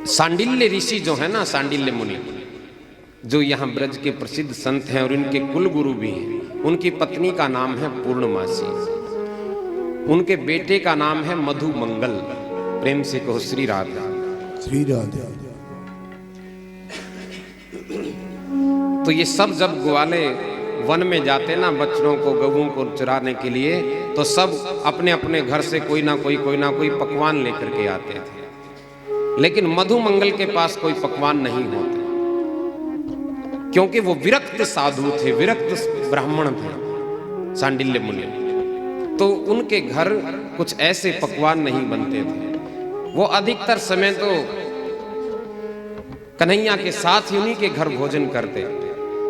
सांडिल्य ऋषि जो है ना, सांडिल्य मुनि, जो यहाँ ब्रज के प्रसिद्ध संत हैं और इनके कुल गुरु भी हैं, उनकी पत्नी का नाम है पूर्णमासी, उनके बेटे का नाम है मधुमंगल। प्रेम से कहो श्री राधा। श्री राधा। तो ये सब जब ग्वाले वन में जाते ना बच्चों को, गऊओं को चराने के लिए, तो सब अपने अपने घर से कोई ना कोई पकवान लेकर के आते थे। लेकिन मधुमंगल के पास कोई पकवान नहीं होते, क्योंकि वो विरक्त साधु थे, विरक्त ब्राह्मण थे, सांडिल्य मुनि। तो उनके घर कुछ ऐसे पकवान नहीं बनते थे। वो अधिकतर समय तो कन्हैया के साथ ही उन्हीं के घर भोजन करते।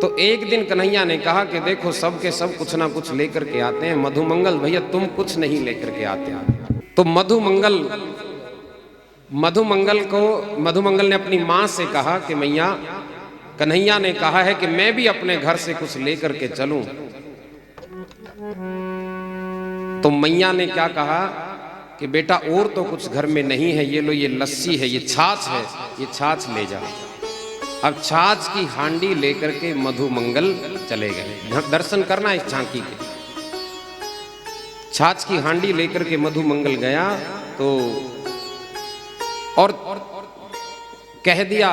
तो एक दिन कन्हैया ने कहा कि देखो सब के सब कुछ ना कुछ लेकर के आते हैं, मधुमंगल भैया तुम कुछ नहीं लेकर के आते। तो मधुमंगल ने अपनी माँ से कहा कि मैया, कन्हैया ने कहा है कि मैं भी अपने घर से कुछ लेकर के चलूं। तो मैया ने क्या कहा कि बेटा और तो कुछ घर में नहीं है, ये लो ये लस्सी है, ये छाछ है, ये छाछ ले जाओ। अब छाछ की हांडी लेकर के मधुमंगल चले गए। दर्शन करना इस झांकी के। छाछ की हांडी लेकर के मधुमंगल गया तो और कह दिया,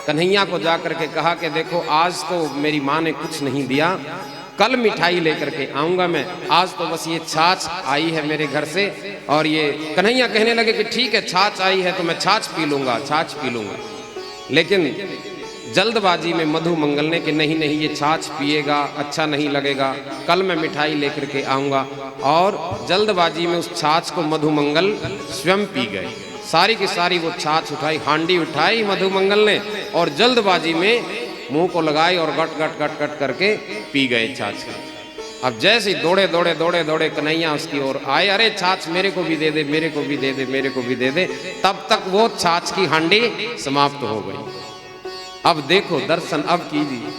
कन्हैया को जाकर के कहा कि देखो आज तो मेरी माँ ने कुछ नहीं दिया, कल मिठाई लेकर के आऊंगा मैं, आज तो बस ये छाछ आई है मेरे घर से। और ये कन्हैया कहने लगे कि ठीक है छाछ आई है तो मैं छाछ पी लूंगा, छाछ पी लूंगा। लेकिन जल्दबाजी में मधुमंगल ने कि नहीं नहीं ये छाछ पिएगा अच्छा नहीं लगेगा, कल मैं मिठाई लेकर के आऊंगा। और जल्दबाजी में उस छाछ को मधुमंगल स्वयं पी गए। सारी की सारी वो छाछ उठाई, हांडी उठाई मधुमंगल ने और जल्दबाजी में मुंह को लगाई और गट गट गट गट करके पी गए छाछ। अब जैसे दौड़े कन्हैया उसकी ओर आए, अरे छाछ मेरे को भी दे दे, मेरे को भी दे दे, मेरे को भी दे दे। तब तक वो छाछ की हांडी समाप्त हो गई। अब देखो दर्शन अब कीजिए,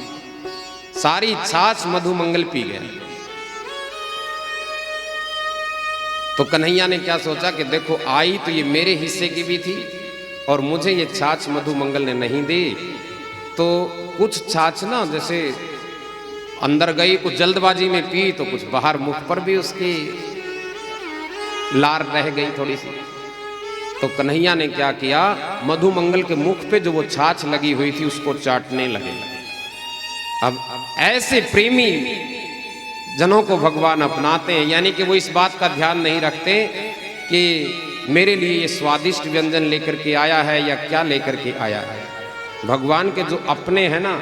सारी छाछ मधुमंगल पी गया। तो कन्हैया ने क्या सोचा कि देखो आई तो ये मेरे हिस्से की भी थी और मुझे ये छाछ मधुमंगल ने नहीं दी। तो कुछ छाछ ना जैसे अंदर गई, कुछ जल्दबाजी में पी, तो कुछ बाहर मुख पर भी उसकी लार रह गई थोड़ी सी। तो कन्हैया ने क्या किया, मधुमंगल के मुख पे जो वो छाछ लगी हुई थी उसको चाटने लगे। अब ऐसे प्रेमी जनों को भगवान अपनाते हैं, यानी कि वो इस बात का ध्यान नहीं रखते कि मेरे लिए ये स्वादिष्ट व्यंजन लेकर के आया है या क्या लेकर के आया है। भगवान के जो अपने हैं ना,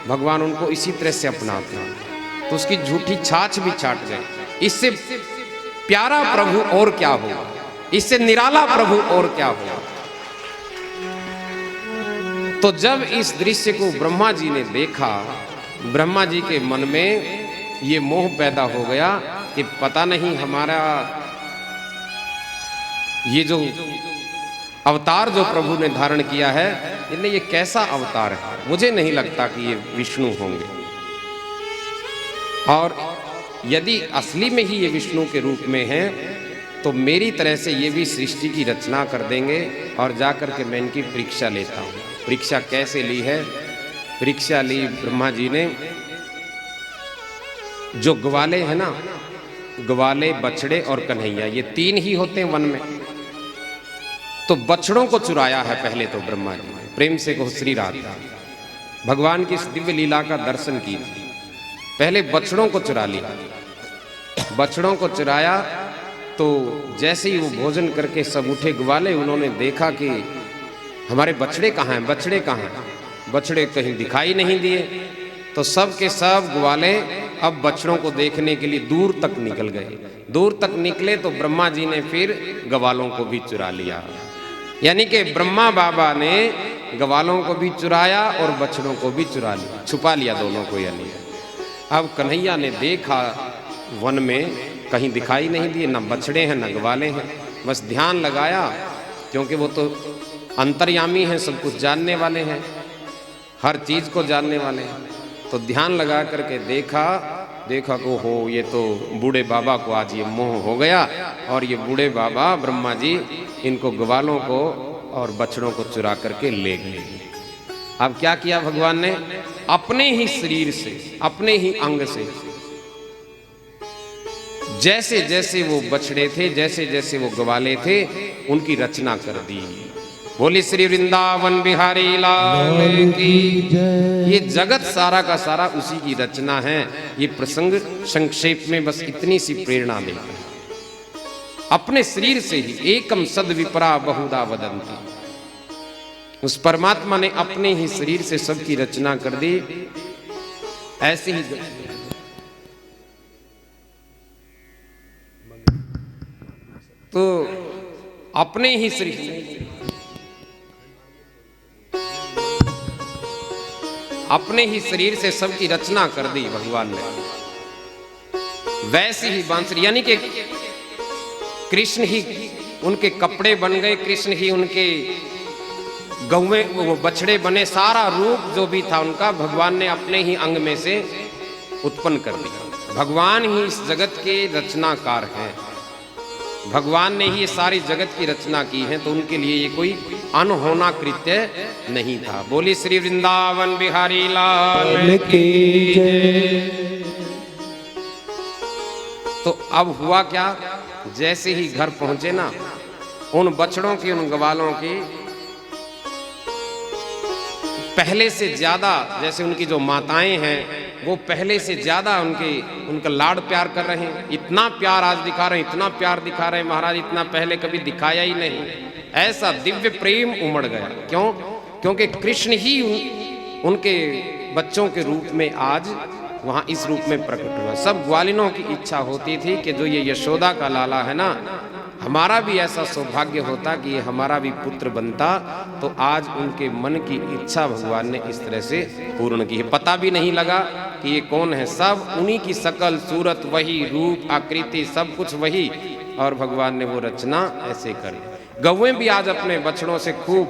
भगवान उनको इसी तरह से अपनाते हैं। तो उसकी झूठी छाछ भी चाट गए। इससे प्यारा प्रभु और क्या होगा, इससे निराला प्रभु और क्या होगा। तो जब इस दृश्य को ब्रह्मा जी ने देखा, ब्रह्मा जी के मन में ये मोह पैदा हो गया कि पता नहीं हमारा ये जो अवतार जो प्रभु ने धारण किया है, इन्हें ये कैसा अवतार है, मुझे नहीं लगता कि ये विष्णु होंगे। और यदि असली में ही ये विष्णु के रूप में हैं तो मेरी तरह से ये भी सृष्टि की रचना कर देंगे। और जाकर के मैं इनकी परीक्षा लेता हूँ। परीक्षा कैसे ली है? परीक्षा ली ब्रह्मा जी ने, जो ग्वाले हैं ना, ग्वाले, बछड़े और कन्हैया, ये तीन ही होते हैं वन में। तो बछड़ों को चुराया है पहले तो ब्रह्मा जी ने। प्रेम से कहो श्री राधा। भगवान की इस दिव्य लीला का दर्शन कीजिए। पहले बछड़ों को चुरा लिया। बछड़ों को चुराया तो जैसे ही वो भोजन करके सब उठे ग्वाले, उन्होंने देखा कि हमारे बछड़े कहाँ हैं, बछड़े कहाँ हैं, बछड़े कहीं दिखाई नहीं दिए। तो सब के सब ग्वाले अब बछड़ों को देखने के लिए दूर तक निकल गए। दूर तक निकले तो ब्रह्मा जी ने फिर ग्वालों को भी चुरा लिया। यानी कि ब्रह्मा बाबा ने ग्वालों को भी चुराया और बछड़ों को भी चुरा लिया, छुपा लिया दोनों को। यानी अब कन्हैया ने देखा वन में कहीं दिखाई नहीं दिए, न बछड़े हैं न ग्वाले हैं। बस ध्यान लगाया, क्योंकि वो तो अंतर्यामी हैं, सब कुछ जानने वाले हैं, हर चीज को जानने वाले हैं। तो ध्यान लगा करके देखा को हो, ये तो बूढ़े बाबा को आज ये मोह हो गया और ये बूढ़े बाबा ब्रह्मा जी इनको ग्वालों को और बछड़ों को चुरा करके ले गए। अब क्या किया भगवान ने? अपने ही शरीर से, अपने ही अंग से, जैसे जैसे वो बछड़े थे, जैसे जैसे वो ग्वाले थे, उनकी रचना कर दी। बोली श्री वृंदावन बिहारी लाल की। ये जगत सारा का सारा उसी की रचना है। ये प्रसंग संक्षेप में बस इतनी सी प्रेरणा देता है। अपने शरीर से ही एकम सद विपरा बहुधा वदंती, उस परमात्मा ने अपने ही शरीर से सबकी रचना कर दी। ऐसे ही तो अपने ही शरीर, अपने ही शरीर से सबकी रचना कर दी भगवान ने। वैसी ही बांसुरी, यानी कि कृष्ण ही उनके कपड़े बन गए, कृष्ण ही उनके गौवे वो बछड़े बने। सारा रूप जो भी था उनका भगवान ने अपने ही अंग में से उत्पन्न कर दिया। भगवान ही इस जगत के रचनाकार हैं। भगवान ने ही ये सारी जगत की रचना की है, तो उनके लिए ये कोई अनहोना कृत्य नहीं था। बोली श्री वृंदावन बिहारी लाल की जय। तो अब हुआ क्या? जैसे ही घर पहुंचे ना, उन बछड़ों की, उन ग्वालों की पहले से ज्यादा, जैसे उनकी जो माताएं हैं वो पहले से ज्यादा उनका लाड़ प्यार कर रहे हैं। इतना प्यार आज दिखा रहे हैं, इतना प्यार दिखा रहे हैं महाराज, इतना पहले कभी दिखाया ही नहीं। ऐसा दिव्य प्रेम उमड़ गया। क्यों? क्योंकि कृष्ण ही उनके बच्चों के रूप में आज वहां इस रूप में प्रकट हुआ। सब ग्वालिनों की इच्छा होती थी कि जो ये यशोदा का लाला है ना, हमारा भी ऐसा सौभाग्य होता कि ये हमारा भी पुत्र बनता। तो आज उनके मन की इच्छा भगवान ने इस तरह से पूर्ण की है। पता भी नहीं लगा कि ये कौन है, सब उन्हीं की शकल सूरत वही, रूप आकृति सब कुछ वही, और भगवान ने वो रचना ऐसे करी। गौएं भी आज अपने बछड़ों से खूब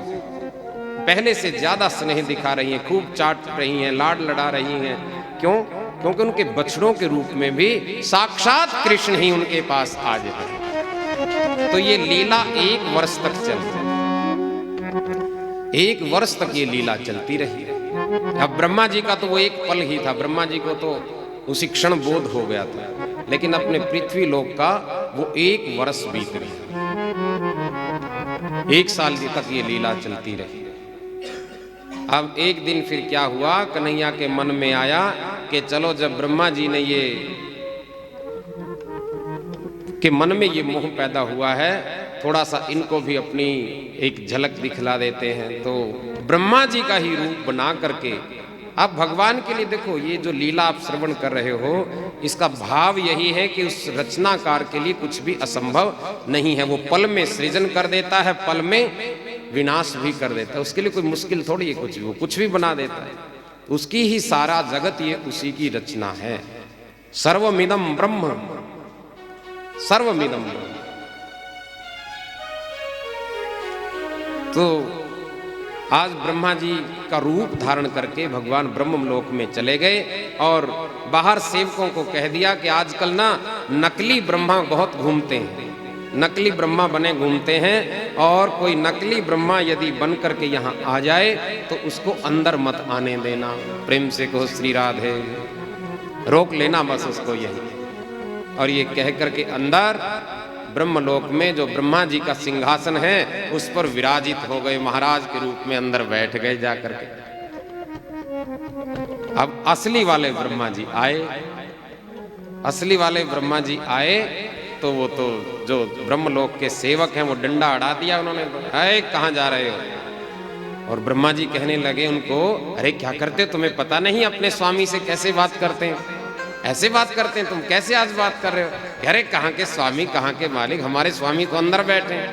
पहले से ज्यादा स्नेह दिखा रही हैं, खूब चाट रही हैं, लाड लड़ा रही हैं। क्यों? क्योंकि उनके बछड़ों के रूप में भी साक्षात कृष्ण ही उनके पास आज है। तो ये लीला 1 वर्ष तक चलती, 1 वर्ष तक ये लीला चलती रही। अब ब्रह्मा जी का तो वो एक पल ही था, ब्रह्मा जी को तो उसी क्षण बोध हो गया था, लेकिन अपने पृथ्वी लोक का वो 1 वर्ष बीत गया। 1 साल तक ये लीला चलती रही। अब एक दिन फिर क्या हुआ, कन्हैया के मन में आया कि चलो, जब ब्रह्मा जी ने ये के मन में ये मोह पैदा हुआ है, थोड़ा सा इनको भी अपनी एक झलक दिखला देते हैं। तो ब्रह्मा जी का ही रूप बना करके अब भगवान के लिए, देखो ये जो लीला आप श्रवण कर रहे हो, इसका भाव यही है कि उस रचनाकार के लिए कुछ भी असंभव नहीं है। वो पल में सृजन कर देता है, पल में विनाश भी कर देता है। उसके लिए कोई मुश्किल थोड़ी है कुछ भी, वो कुछ भी बना देता है। उसकी ही सारा जगत ये उसी की रचना है। सर्वमिदं ब्रह्म, सर्वमिदं ब्रह्म। तो आज ब्रह्मा जी का रूप धारण करके भगवान ब्रह्म लोक में चले गए और बाहर सेवकों को कह दिया कि आजकल ना नकली ब्रह्मा बहुत घूमते हैं, नकली ब्रह्मा बने घूमते हैं, और कोई नकली ब्रह्मा यदि बन करके यहाँ आ जाए तो उसको अंदर मत आने देना। प्रेम से कहो श्री राधे, रोक लेना बस उसको यही। और ये कह करके अंदर ब्रह्मलोक में जो ब्रह्मा जी का सिंहासन है उस पर विराजित हो गए, महाराज के रूप में अंदर बैठ गए जाकर के। अब असली वाले ब्रह्मा जी आए, असली वाले ब्रह्मा जी आए तो वो तो जो ब्रह्मलोक के सेवक हैं वो डंडा अड़ा दिया उन्होंने, अरे कहाँ जा रहे हो? और ब्रह्मा जी कहने लगे उनको, अरे क्या करते हो, तुम्हें पता नहीं अपने स्वामी से कैसे बात करते हैं, ऐसे बात करते हैं, तुम कैसे आज बात कर रहे हो? अरे कहाँ के स्वामी, कहाँ के मालिक, हमारे स्वामी तो अंदर बैठे हैं,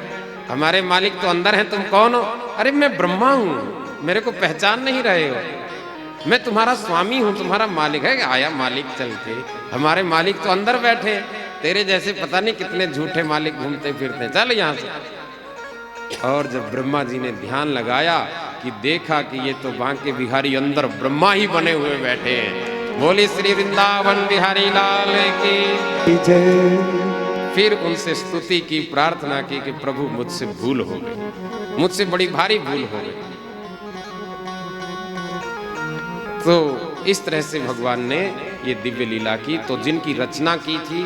हमारे मालिक तो अंदर हैं, तुम कौन हो? अरे मैं ब्रह्मा हूँ, मेरे को पहचान नहीं रहे हो, मैं तुम्हारा स्वामी हूँ, तुम्हारा मालिक है। आया मालिक चल के, हमारे मालिक तो अंदर बैठे हैं, तेरे जैसे पता नहीं कितने झूठे मालिक घूमते फिरते हैं, चल यहाँ से। और जब ब्रह्मा जी ने ध्यान लगाया कि देखा कि ये तो बांके बिहारी अंदर ब्रह्मा ही बने हुए बैठे हैं। बोली श्री वृंदावन बिहारी लाल की जय। फिर उनसे स्तुति की, प्रार्थना की कि प्रभु मुझसे भूल हो गई, मुझसे बड़ी भारी भूल हो गई। तो इस तरह से भगवान ने ये दिव्य लीला की। तो जिनकी रचना की थी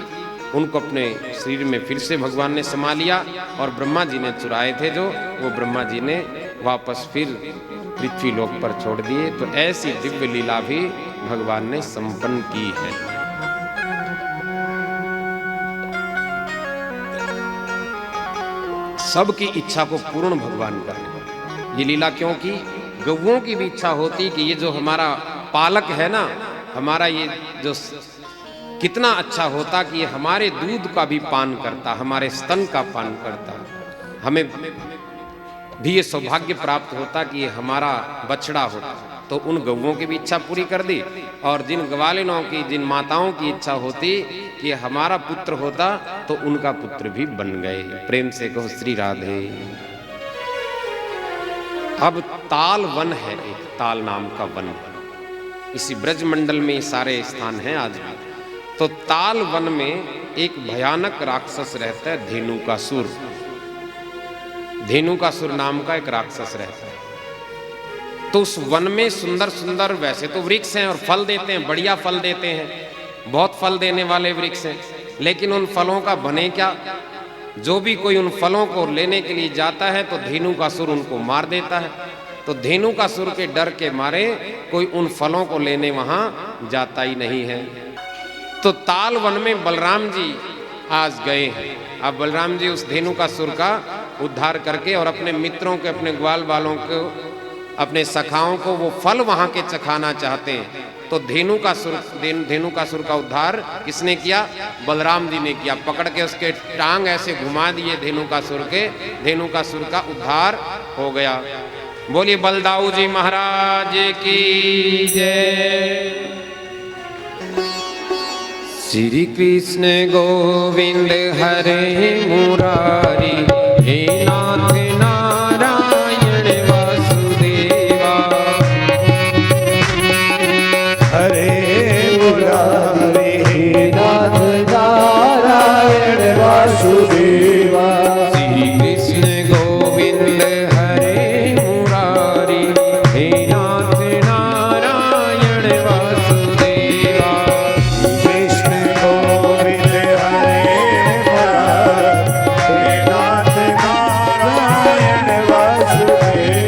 उनको अपने शरीर में फिर से भगवान ने समा लिया, और ब्रह्मा जी ने चुराए थे जो, वो ब्रह्मा जी ने वापस फिर पृथ्वी लोक पर छोड़ दिए। तो ऐसी दिव्य लीला भी भगवान ने संपन्न की है। सबकी इच्छा को पूर्ण भगवान करने ये लीला क्यों की? गौओं की भी इच्छा होती कि ये जो हमारा पालक है ना, हमारा ये जो कितना अच्छा होता कि ये हमारे दूध का भी पान करता, हमारे स्तन का पान करता, हमें भी ये सौभाग्य प्राप्त होता कि ये हमारा बछड़ा होता। तो उन गौओं की भी इच्छा पूरी कर दी, और जिन ग्वालिनों की, जिन माताओं की इच्छा होती कि हमारा पुत्र होता, तो उनका पुत्र भी बन गए। प्रेम से कहो श्री राधे। अब ताल वन है, एक ताल नाम का वन, इसी ब्रजमंडल में सारे स्थान हैं आज भी। तो ताल वन में एक भयानक राक्षस रहता है, धेनुकासुर। धेनुकासुर नाम का एक राक्षस रहता है। तो उस वन में सुंदर सुंदर, वैसे तो वृक्ष हैं और फल देते हैं, बढ़िया फल देते हैं, बहुत फल देने वाले वृक्ष हैं, लेकिन उन फलों का बने क्या? जो भी कोई उन फलों को लेने के लिए जाता है तो धेनुकासुर उनको मार देता है। तो धेनुकासुर के डर के मारे कोई उन फलों को लेने वहां जाता ही नहीं है। तो ताल वन में बलराम जी आज गए हैं। अब बलराम जी उस धेनुकासुर का उद्धार करके और अपने मित्रों के, अपने ग्वाल बालों को, अपने सखाओं को वो फल वहां के चखाना चाहते हैं। तो धेनुकासुर का उद्धार किसने किया? बलराम जी ने किया। पकड़ के उसके टांग ऐसे घुमा दिए धेनुकासुर के, धेनुकासुर का उद्धार हो गया। बोलिए बलदाऊ जी महाराज की जय। श्री कृष्ण गोविंद हरे मुरारी, हे नाथ नारायण वासुदेवा। हरे मुरारी, हे नाथ नारायण वासुदेवा। श्री कृष्ण गोविंद हरे मुरारी, हे नाथ नारायण वासुदेवा। कृष्ण गोविंद हरे मुरारी, हे नाथ नारायण वासुदेवा।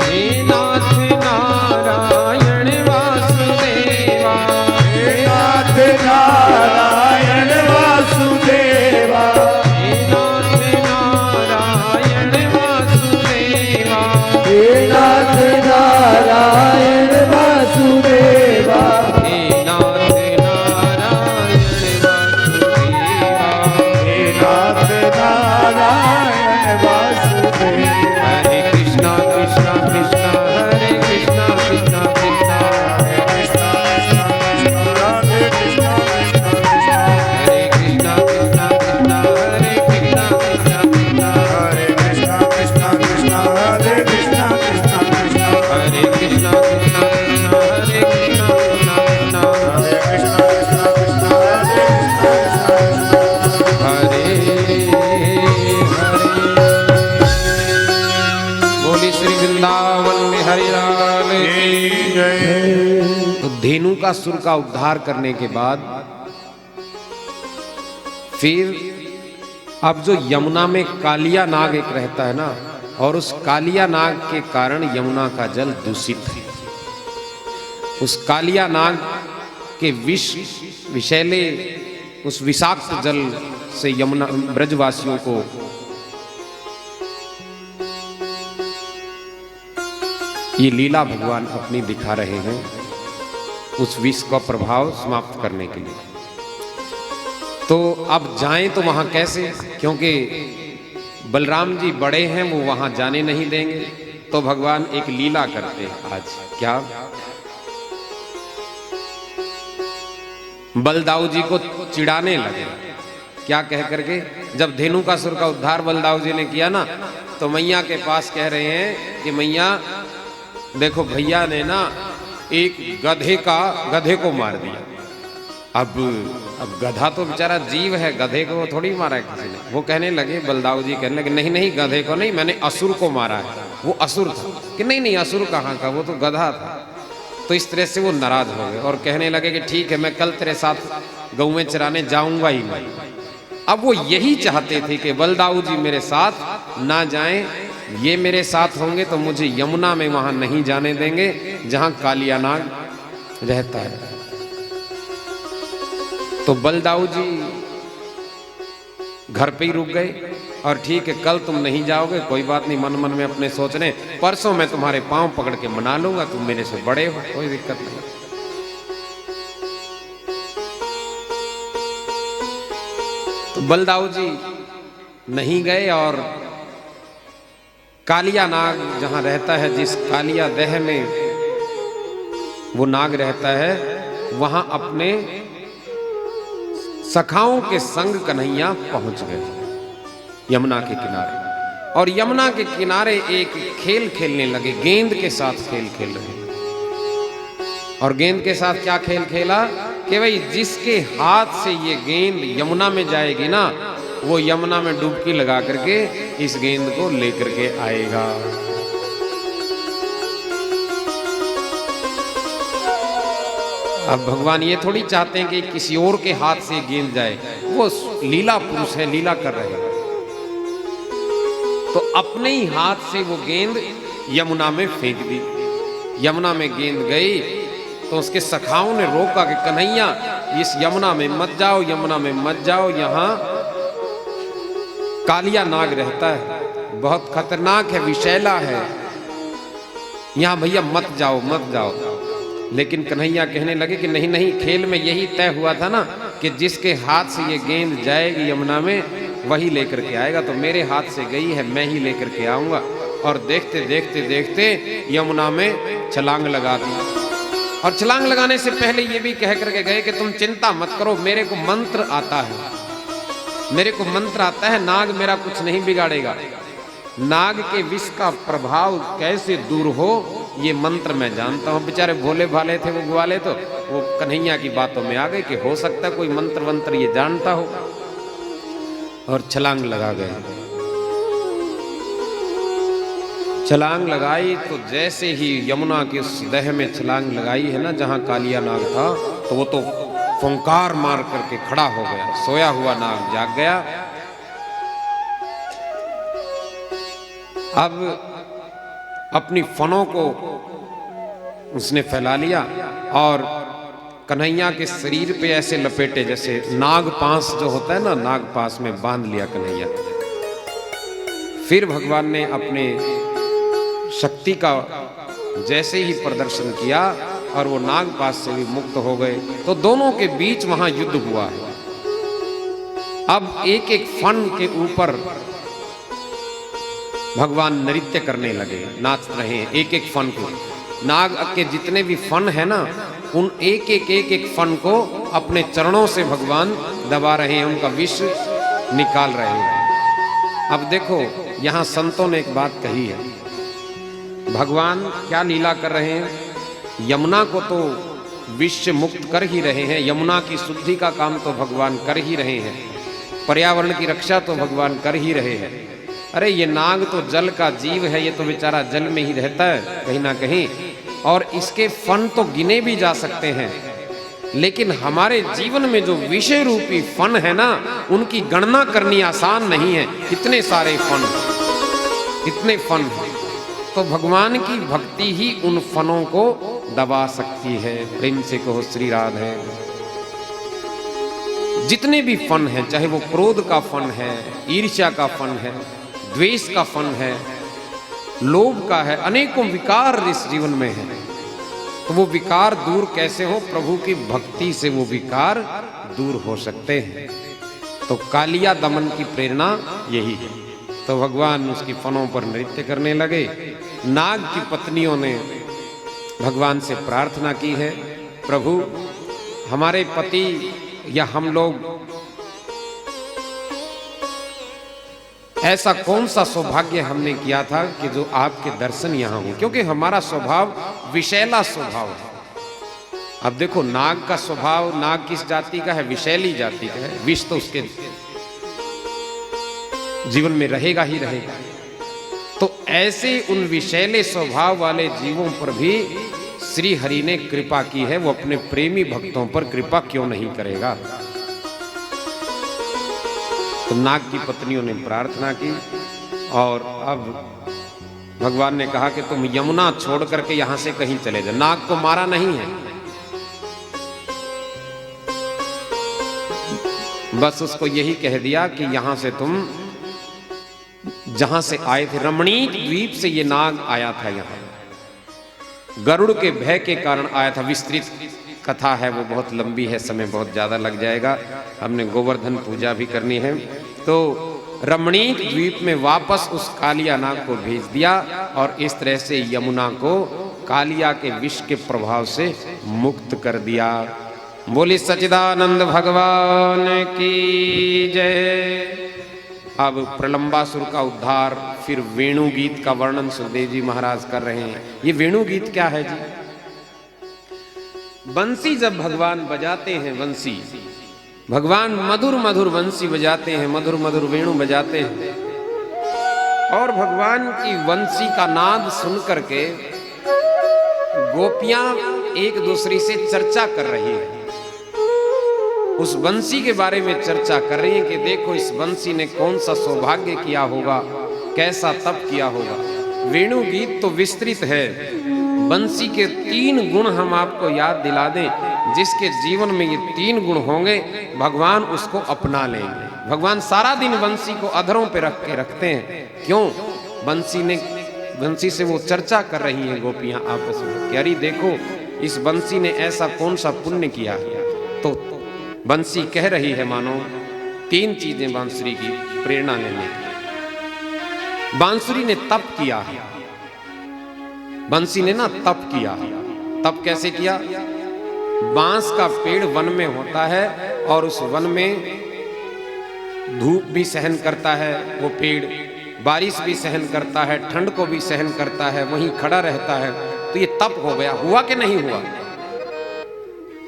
हे नाथ नारायण वासुदेवा। हे नाथ नारायण वासुदेवा। हे नाथ नारायण वासुदेवा। हे नाथ नारायण वासुदेवा। हे नाथ नारायण वासुदेवा। हे नाथ नारायण वासुदेवा। हरे कृष्णा कृष्णा कृष्णा हरे कृष्णा कृष्णा कृष्णा हरे कृष्णा कृष्णा कृष्णा राधे कृष्णा कृष्णा कृष्णा। हरे कृष्णा कृष्णा कृष्णा हरे कृष्णा कृष्णा कृष्णा। हरे कृष्णा कृष्णा कृष्णा राधे कृष्णा कृष्णा कृष्णा। हरे कृष्णा कृष्णा कृष्णा हरे कृष्णा कृष्णा कृष्णा। हरे कृष्णा कृष्णा कृष्णा राधे कृष्णा कृष्णा कृष्णा। हरे हरे। बोली श्री वृंदावन में हरि लाल की जय। तो धेनुकासुर का उद्धार करने के बाद फिर अब जो यमुना में कालिया नाग एक रहता है ना, और उस कालिया नाग के कारण यमुना का जल दूषित है। उस कालिया नाग के विषैले उस विषाक्त जल से यमुना ब्रजवासियों को ये लीला भगवान अपनी दिखा रहे हैं, उस विष का प्रभाव समाप्त करने के लिए। तो अब जाएं तो वहां कैसे? क्योंकि बलराम जी बड़े हैं, वो वहां जाने नहीं देंगे। तो भगवान एक लीला करते हैं आज। क्या? बलदाऊ जी को चिढ़ाने लगे। क्या कह करके? जब धेनुकासुर का उद्धार बलदाऊ जी ने किया ना, तो मैया के पास कह रहे हैं कि मैया देखो, भैया ने ना एक गधे को मार दिया। अब गधा तो बेचारा जीव है, गधे को थोड़ी मारा है किसी ने। वो कहने लगे, बलदाऊ जी कहने लगे, नहीं नहीं गधे को नहीं, मैंने असुर को मारा है, वो असुर था। कि नहीं नहीं असुर कहाँ का, वो तो गधा था। तो इस तरह से वो नाराज हो गए और कहने लगे कि ठीक है, मैं कल तेरे साथ गौवें चराने जाऊंगा ही नहीं। अब वो यही चाहते थे कि बलदाऊ जी मेरे साथ ना जाएं, ये मेरे साथ होंगे तो मुझे यमुना में वहां नहीं जाने देंगे जहां कालिया नाग रहता है। तो बलदाऊ जी घर पे ही रुक गए और ठीक है, कल तुम नहीं जाओगे, कोई बात नहीं, मन मन में अपने सोच रहे, परसों मैं तुम्हारे पांव पकड़ के मना लूंगा, तुम मेरे से बड़े हो, कोई दिक्कत नहीं। तो बलदाऊ जी नहीं गए और कालिया नाग जहां रहता है, जिस कालिया देह में वो नाग रहता है, वहां अपने सखाओं के संग कन्हैया पहुंच गए यमुना के किनारे। और यमुना के किनारे एक खेल खेलने लगे, गेंद के साथ खेल खेल रहे। और गेंद के साथ क्या खेल खेला कि भाई जिसके हाथ से ये गेंद यमुना में जाएगी ना, वो यमुना में डुबकी लगा करके इस गेंद को लेकर के आएगा। अब भगवान ये थोड़ी चाहते हैं कि किसी और के हाथ से गेंद जाए, वो लीला पुरुष है, लीला कर रहे हैं। तो अपने ही हाथ से वो गेंद यमुना में फेंक दी। यमुना में गेंद गई तो उसके सखाओं ने रोका कि कन्हैया इस यमुना में मत जाओ, यमुना में मत जाओ, यहां कालिया नाग रहता है, बहुत खतरनाक है, विषैला है, यहां भैया मत जाओ मत जाओ। लेकिन कन्हैया कहने लगे कि नहीं नहीं, खेल में यही तय हुआ था ना कि जिसके हाथ से ये गेंद जाएगी यमुना में वही लेकर के आएगा, तो मेरे हाथ से गई है, मैं ही लेकर के आऊंगा। और देखते देखते देखते यमुना में छलांग लगा दी। और छलांग लगाने से पहले ये भी कह करके गए कि तुम चिंता मत करो, मेरे को मंत्र आता है, मेरे को मंत्र आता है, नाग मेरा कुछ नहीं बिगाड़ेगा। नाग के विष का प्रभाव कैसे दूर हो ये मंत्र मैं जानता हूँ। बेचारे भोले भाले थे वो ग्वाले, तो वो कन्हैया की बातों में आ गए कि हो सकता है कोई मंत्र वंत्र ये जानता हो, और छलांग लगा गए। छलांग लगाई तो जैसे ही यमुना के उस दह में छलांग लगाई है ना, जहां कालिया नाग था, तो वो तो फुंकार मार करके खड़ा हो गया, सोया हुआ नाग जाग गया। अब अपनी फनों को उसने फैला लिया और कन्हैया के शरीर पे ऐसे लपेटे, जैसे नागपाश जो होता है ना, नागपाश में बांध लिया कन्हैया। फिर भगवान ने अपने शक्ति का जैसे ही प्रदर्शन किया और वो नागपाश से भी मुक्त हो गए, तो दोनों के बीच वहां युद्ध हुआ है। अब एक एक फन के ऊपर भगवान नृत्य करने लगे, नाच रहे हैं एक एक फन को। नाग के जितने भी फन है ना, उन एक एक फन को अपने चरणों से भगवान दबा रहे हैं, उनका विष निकाल रहे हैं। अब देखो यहां संतों ने एक बात कही है, भगवान क्या लीला कर रहे हैं, यमुना को तो विष मुक्त कर ही रहे हैं, यमुना की शुद्धि का काम तो भगवान कर ही रहे हैं, पर्यावरण की रक्षा तो भगवान कर ही रहे हैं। अरे ये नाग तो जल का जीव है, ये तो बेचारा जल में ही रहता है कहीं ना कहीं, और इसके फन तो गिने भी जा सकते हैं, लेकिन हमारे जीवन में जो विषय रूपी फन है ना, उनकी गणना करनी आसान नहीं है। कितने सारे फन, इतने फन हैं, तो भगवान की भक्ति ही उन फनों को दबा सकती है। प्रेम से कहो श्री राधे। जितने भी फन हैं, चाहे वो क्रोध का फन है, ईर्ष्या का फन है, द्वेष का फन है, लोभ का है, अनेकों विकार इस जीवन में है, तो वो विकार दूर कैसे हो? प्रभु की भक्ति से वो विकार दूर हो सकते हैं। तो कालिया दमन की प्रेरणा यही है। तो भगवान उसकी फनों पर नृत्य करने लगे। नाग की पत्नियों ने भगवान से प्रार्थना की है, प्रभु हमारे पति या हम लोग ऐसा कौन सा सौभाग्य हमने किया था कि जो आपके दर्शन यहाँ हो, क्योंकि हमारा स्वभाव विषैला स्वभाव है, अब देखो नाग का स्वभाव, नाग किस जाति का है? विषैली जाति का है। विष तो उसके जीवन में रहेगा ही रहेगा। तो ऐसे उन विषैले स्वभाव वाले जीवों पर भी श्री हरि ने कृपा की है। वो अपने प्रेमी भक्तों पर कृपा क्यों नहीं करेगा? तो नाग की पत्नियों ने प्रार्थना की और अब भगवान ने कहा कि तुम यमुना छोड़ करके यहां से कहीं चले जाओ। नाग को मारा नहीं है, बस उसको यही कह दिया कि यहां से तुम जहां से आए थे, रमणीक द्वीप से ये नाग आया था यहां, गरुड़ के भय के कारण आया था। विस्तृत कथा है, वो बहुत लंबी है, समय बहुत ज्यादा लग जाएगा। हमने गोवर्धन पूजा भी करनी है। तो रमणीक द्वीप में वापस उस कालिया नाग को भेज दिया और इस तरह से यमुना को कालिया के विष के प्रभाव से मुक्त कर दिया। बोली सच्चिदानंद भगवान की जय। अब प्रलंबासुर का उद्धार, फिर वेणु गीत का वर्णन सुखदेव जी महाराज कर रहे हैं। ये वेणु गीत क्या है जी? बंसी जब भगवान बजाते हैं, बंसी भगवान मधुर मधुर बंसी बजाते हैं, मधुर मधुर वेणु बजाते हैं, और भगवान की बंसी का नाद सुन करके गोपियां एक दूसरी से चर्चा कर रही है। उस बंसी के बारे में चर्चा कर रही है कि देखो इस बंसी ने कौन सा सौभाग्य किया होगा, कैसा तप किया होगा। वेणु गीत तो विस्तृत है। बंसी के 3 गुण हम आपको याद दिला दें। जिसके जीवन में ये 3 गुण होंगे, भगवान उसको अपना लेंगे। भगवान सारा दिन बंसी को अधरों पे रख के रखते हैं। क्यों? बंसी से वो चर्चा कर रही हैं गोपियां आपस में कि अरे देखो इस बंसी ने ऐसा कौन सा पुण्य किया। तो बंसी कह रही है, मानो 3 चीजें बांसुरी की प्रेरणा लेने की। बांसुरी ने तप किया है। बंसी ने ना तप किया। तप कैसे किया? बांस का पेड़ वन में होता है और उस वन में धूप भी सहन करता है वो पेड़, बारिश भी सहन करता है, ठंड को भी सहन करता है, वहीं खड़ा रहता है। तो ये तप हो गया। हुआ कि नहीं हुआ?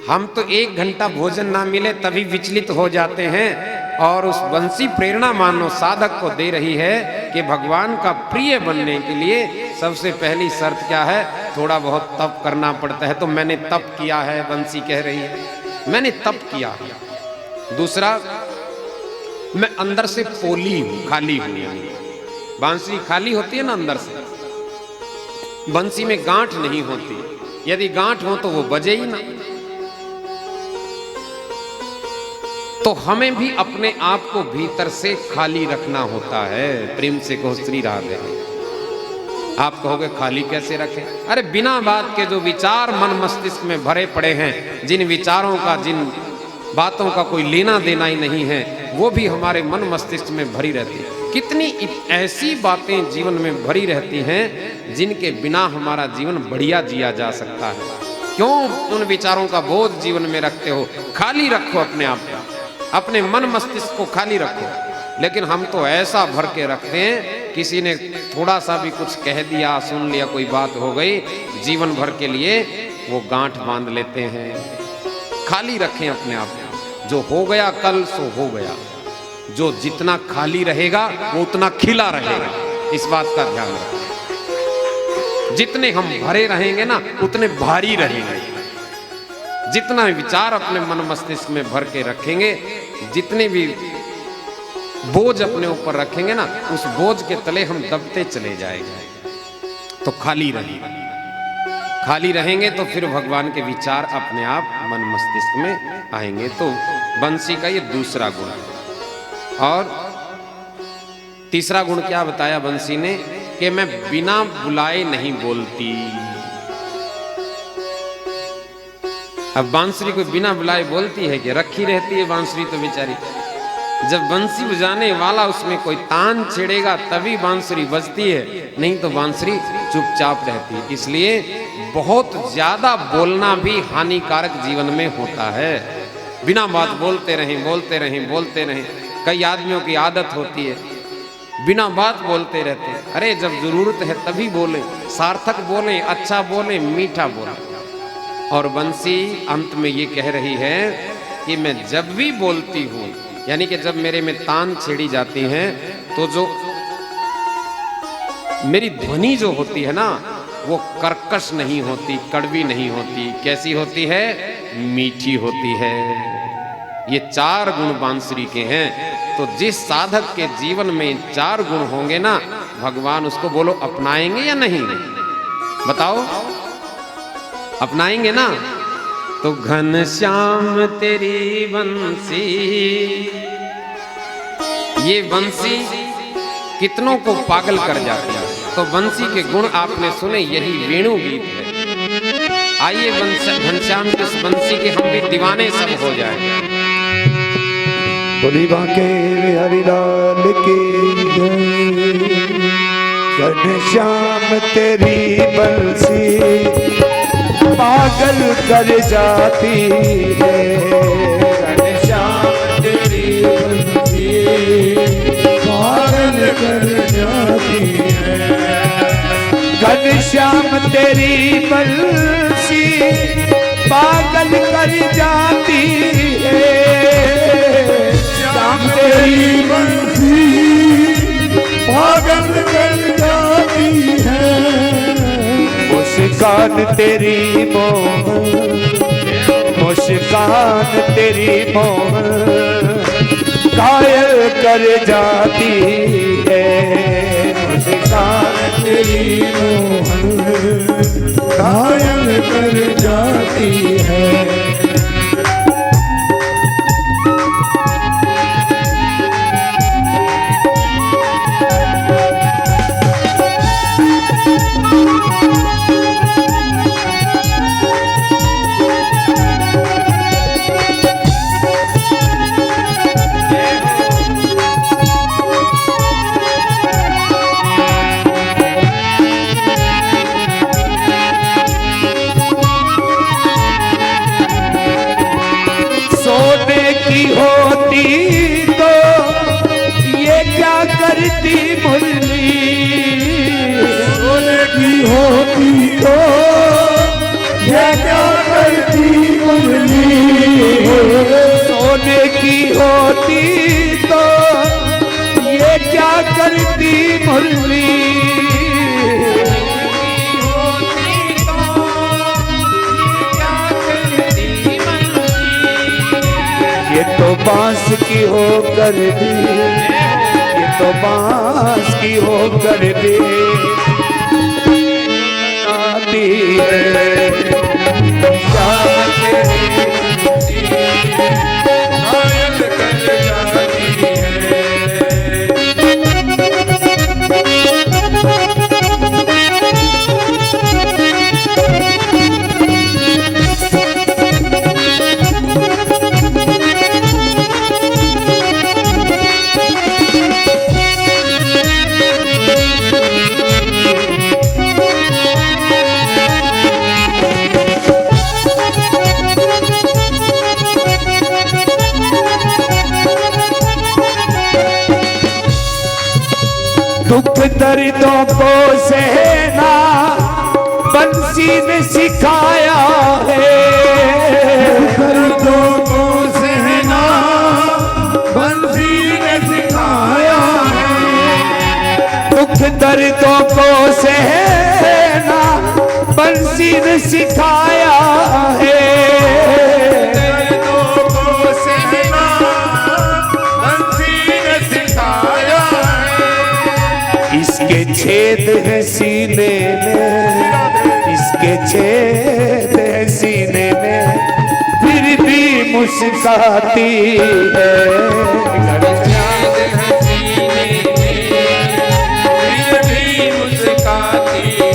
हम तो 1 घंटा भोजन ना मिले तभी विचलित हो जाते हैं, और उस बंसी प्रेरणा मानो साधक को दे रही है कि भगवान का प्रिय बनने के लिए सबसे पहली शर्त क्या है? थोड़ा बहुत तप करना पड़ता है। तो मैंने तप किया है, बंसी कह रही है, मैंने तप किया है। दूसरा, मैं अंदर से पोली हूं, खाली हूं। बांसुरी खाली होती है ना अंदर से, बंसी में गांठ नहीं होती। यदि गांठ हो तो वो बजे ही ना। तो हमें भी अपने आप को भीतर से खाली रखना होता है। प्रेम से कहो श्री राधे। आप कहोगे खाली कैसे रखें? अरे बिना बात के जो विचार मन मस्तिष्क में भरे पड़े हैं, जिन विचारों का, जिन बातों का कोई लेना देना ही नहीं है, वो भी हमारे मन मस्तिष्क में भरी रहती है। कितनी ऐसी बातें जीवन में भरी रहती हैं जिनके बिना हमारा जीवन बढ़िया जिया जा सकता है। क्यों उन विचारों का बोझ जीवन में रखते हो? खाली रखो अपने आप को, अपने मन मस्तिष्क को खाली रखो। लेकिन हम तो ऐसा भर के रखते हैं, किसी ने थोड़ा सा भी कुछ कह दिया, सुन लिया, कोई बात हो गई, जीवन भर के लिए वो गांठ बांध लेते हैं। खाली रखें अपने आप को। जो हो गया कल सो हो गया। जो जितना खाली रहेगा वो उतना खिला रहेगा। इस बात का ध्यान रखें। जितने हम भरे रहेंगे ना उतने भारी रहेंगे। जितना विचार अपने मन मस्तिष्क में भर के रखेंगे, जितने भी बोझ अपने ऊपर रखेंगे ना, उस बोझ के तले हम दबते चले जाएंगे। तो खाली रहेंगे। खाली रहेंगे तो फिर भगवान के विचार अपने आप मन मस्तिष्क में आएंगे। तो बंसी का ये दूसरा गुण है। और तीसरा गुण क्या बताया बंसी ने? कि मैं बिना बुलाए नहीं बोलती। अब बांसुरी को बिना बुलाए बोलती है कि रखी रहती है बांसुरी तो बेचारी। जब बंसी बजाने वाला उसमें कोई तान छेड़ेगा तभी बांसुरी बजती है, नहीं तो बांसुरी चुपचाप रहती है। इसलिए बहुत ज्यादा बोलना भी हानिकारक जीवन में होता है। बिना बात बोलते रहें, बोलते रहें, बोलते रहें। कई आदमियों की आदत होती है बिना बात बोलते रहते हैं। अरे जब जरूरत है तभी बोलें, सार्थक बोलें, अच्छा बोलें, मीठा बोलें। और बंसी अंत में ये कह रही है कि मैं जब भी बोलती हूं, यानी कि जब मेरे में तान छेड़ी जाती हैं, तो जो मेरी ध्वनि जो होती है ना, वो कर्कश नहीं होती, कड़वी नहीं होती। कैसी होती है? मीठी होती है। ये 4 गुण बांसुरी के हैं। तो जिस साधक के जीवन में 4 गुण होंगे ना, भगवान उसको बोलो अपनाएंगे या नहीं? बताओ, अपनाएंगे ना? तो घनश्याम तेरी बंसी, ये बंसी कितनों को पागल कर जाती है। तो बंसी के गुण आपने सुने, यही वेणु गीत है। आइए घनश्याम की इस बंसी के हम भी दीवाने सब हो जाए। बोली बांके हरिलाल की जय। घनश्याम तेरी बंसी पागल कर जाती है। घनश्याम तेरी बंसी पागल कर जाती है। घनश्याम तेरी बंसी पागल कर जाती है। श्याम तेरी बंसी पागल कर जाती है। मुस्कान तेरी मोहन, मुस्कान तेरी मोहन घायल कर जाती है। मुस्कान तेरी मोहन घायल कर जाती है। करती मुरली, सोने की होती तो ये क्या करती मुरली। सोने की होती तो ये क्या करती मुरली। ये तो बांस की होकर भी, तो बांस की होकर भी आती है। श्याम तेरी घायल कर जाती है। दुख दर्दों को सहना बंसी ने सिखाया है। दर्दों को सहना बंसी ने सिखाया है। दुख दर्दों को सहना बंसी ने सिखाया है। दर्दों को सहना बंसी ने सिखाया है। इसके छेद है सीने में, इसके छेद है सीने में, फिर भी मुस्काती है। छेद है सीने में, फिर भी मुस्काती है।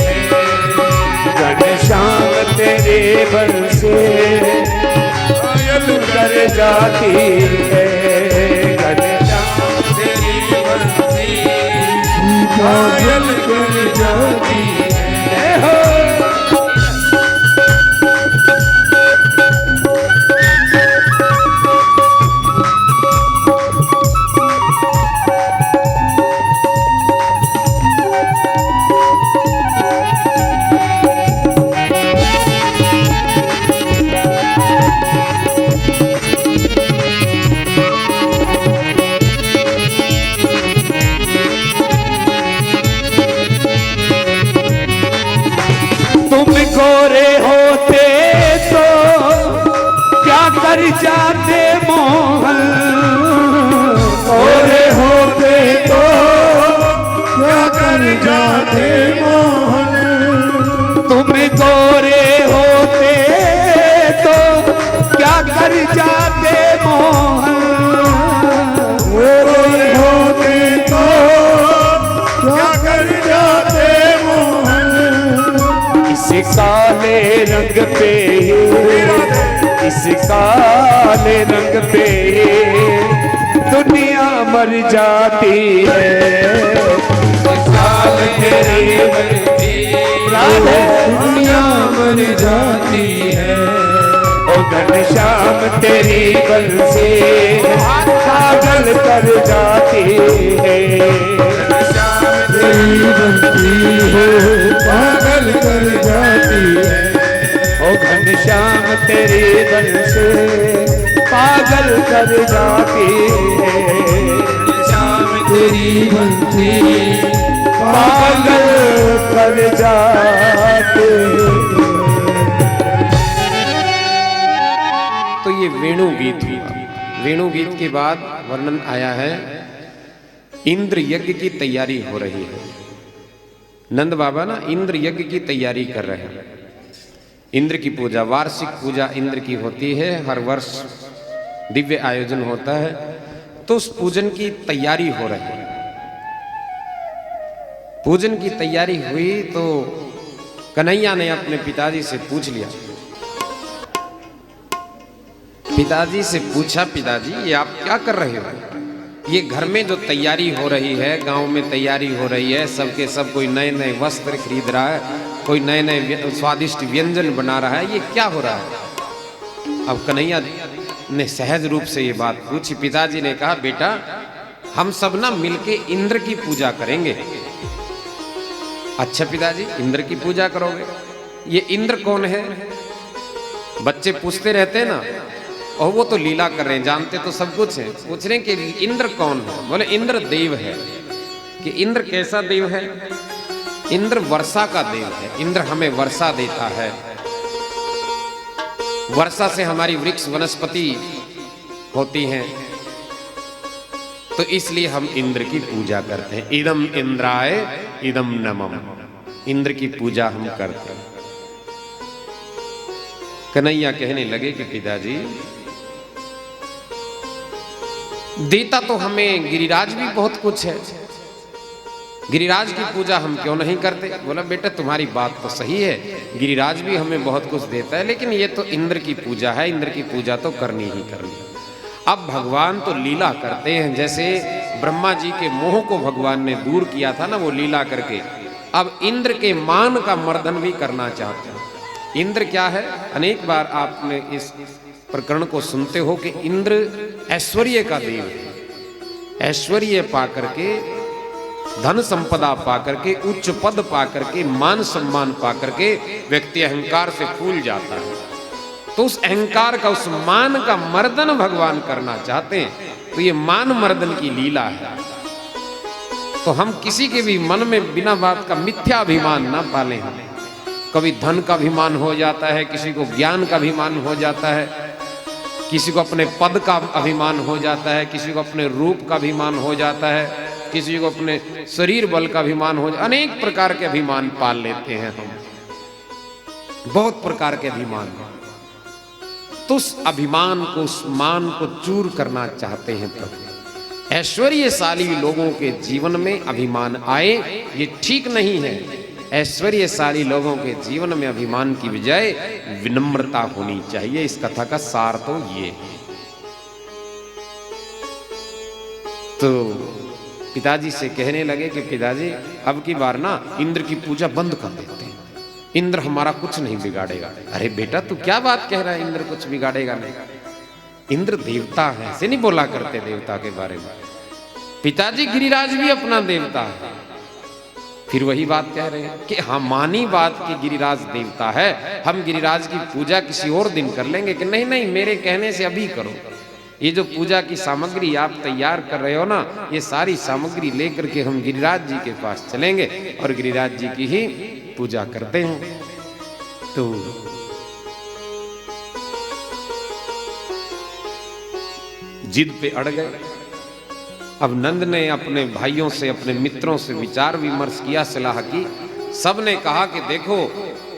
घनश्याम तेरे बंसी घायल कर जाती है। घनश्याम तेरी बंसी घायल कर जाती है। तुम गोरे होते तो क्या कर जाते मोहन, गोरे होते तो क्या कर जाते मोहन, तुम गोरे होते तो क्या कर जाते मोहन, गोरे होते तो क्या कर जाते मोहन, इस काले रंग पे, इस काले रंग पे दुनिया मर जाती है, काल तेरी मरती दुनिया मर जाती है। ओ घनश्याम तेरी बल से पागल कर जाती है, तेरी बनती है पागल कर जाती है, ओ घनश्याम तेरी बल से पागल कर जाती है, तेरी बनती पागल कर जाते। तो ये वेणु गीत हुआ। वेणु गीत के बाद वर्णन आया है इंद्र यज्ञ की तैयारी हो रही है। नंद बाबा ना इंद्र यज्ञ की तैयारी कर रहे हैं। इंद्र की पूजा, वार्षिक पूजा इंद्र की होती है, हर वर्ष दिव्य आयोजन होता है। तो उस पूजन की तैयारी हो रही है। पूजन की तैयारी हुई तो कन्हैया ने अपने पिताजी से पूछ लिया। पिताजी से पूछा, पिताजी ये आप क्या कर रहे हो? ये घर में जो तैयारी हो रही है, गांव में तैयारी हो रही है, सबके सब कोई नए नए वस्त्र खरीद रहा है, कोई नए नए स्वादिष्ट व्यंजन बना रहा है, ये क्या हो रहा है? अब कन्हैया ने सहज रूप से ये बात पूछी। पिताजी ने कहा, बेटा हम सब ना मिलके इंद्र की पूजा करेंगे। अच्छा पिताजी, इंद्र की पूजा करोगे? ये इंद्र कौन है? बच्चे पूछते रहते हैं ना, और वो तो लीला कर रहे हैं, जानते तो सब कुछ है। पूछ रहे हैं कि इंद्र कौन है? बोले इंद्र देव है। कि इंद्र कैसा देव है? इंद्र वर्षा का देव है। इंद्र हमें वर्षा देता है, वर्षा से हमारी वृक्ष वनस्पति होती हैं, तो इसलिए हम इंद्र की पूजा करते हैं। इदम इंद्राय इदम नमः, इंद्र की पूजा हम करते हैं। कन्हैया कहने लगे कि पिताजी देता तो हमें गिरिराज भी बहुत कुछ है, गिरिराज की पूजा हम क्यों नहीं करते? बोला बेटा तुम्हारी बात तो सही है, गिरिराज भी हमें बहुत कुछ देता है, लेकिन ये तो इंद्र की पूजा है, इंद्र की पूजा तो करनी ही करनी। अब भगवान तो लीला करते हैं, जैसे ब्रह्मा जी के मोह को भगवान ने दूर किया था ना वो लीला करके, अब इंद्र के मान का मर्दन भी करना चाहते हैं। इंद्र क्या है? अनेक बार आपने इस प्रकरण को सुनते हो कि इंद्र ऐश्वर्य का देव है। ऐश्वर्य पाकर के, धन संपदा पाकर के, उच्च पद पाकर के, मान सम्मान पाकर के व्यक्ति अहंकार से फूल जाता है। तो उस अहंकार का, उस मान का मर्दन भगवान करना चाहते हैं। तो ये मान मर्दन की लीला है। तो हम किसी के भी मन में बिना बात का मिथ्या अभिमान ना पालें। हमें कभी धन का अभिमान हो जाता है, किसी को ज्ञान का अभिमान हो जाता है, किसी को अपने पद का अभिमान हो जाता है, किसी को अपने रूप का अभिमान हो जाता है, किसी को अपने शरीर बल का अभिमान हो जाता है। अनेक प्रकार के अभिमान पाल लेते हैं हम, बहुत प्रकार के अभिमान। तो उस अभिमान को, उस मान को चूर करना चाहते हैं प्रभु। ऐश्वर्यशाली लोगों के जीवन में अभिमान आए ये ठीक नहीं है। ऐश्वर्यशाली लोगों के जीवन में अभिमान की बजाय विनम्रता होनी चाहिए। इस कथा का सार तो ये है। तो पिताजी से कहने लगे कि पिताजी अब की बार ना इंद्र की पूजा बंद कर देते हैं, इंद्र हमारा कुछ नहीं बिगाड़ेगा। अरे बेटा तू क्या बात कह रहा है, इंद्र कुछ बिगाड़ेगा नहीं? इंद्र देवता है, ऐसे नहीं बोला करते देवता के बारे में। पिताजी गिरिराज भी अपना देवता है। फिर वही बात कह रहे हैं कि हाँ मानी बात कि गिरिराज देवता है, हम गिरिराज की पूजा किसी और दिन कर लेंगे। कि नहीं नहीं, मेरे कहने से अभी करो। ये जो पूजा की सामग्री आप तैयार कर रहे हो ना, ये सारी सामग्री लेकर के हम गिरिराज जी के पास चलेंगे और गिरिराज जी की ही पूजा करते हैं। तो जिद पे अड़ गए। अब नंद ने अपने भाइयों से, अपने मित्रों से विचार विमर्श किया, सलाह की। सब ने कहा कि देखो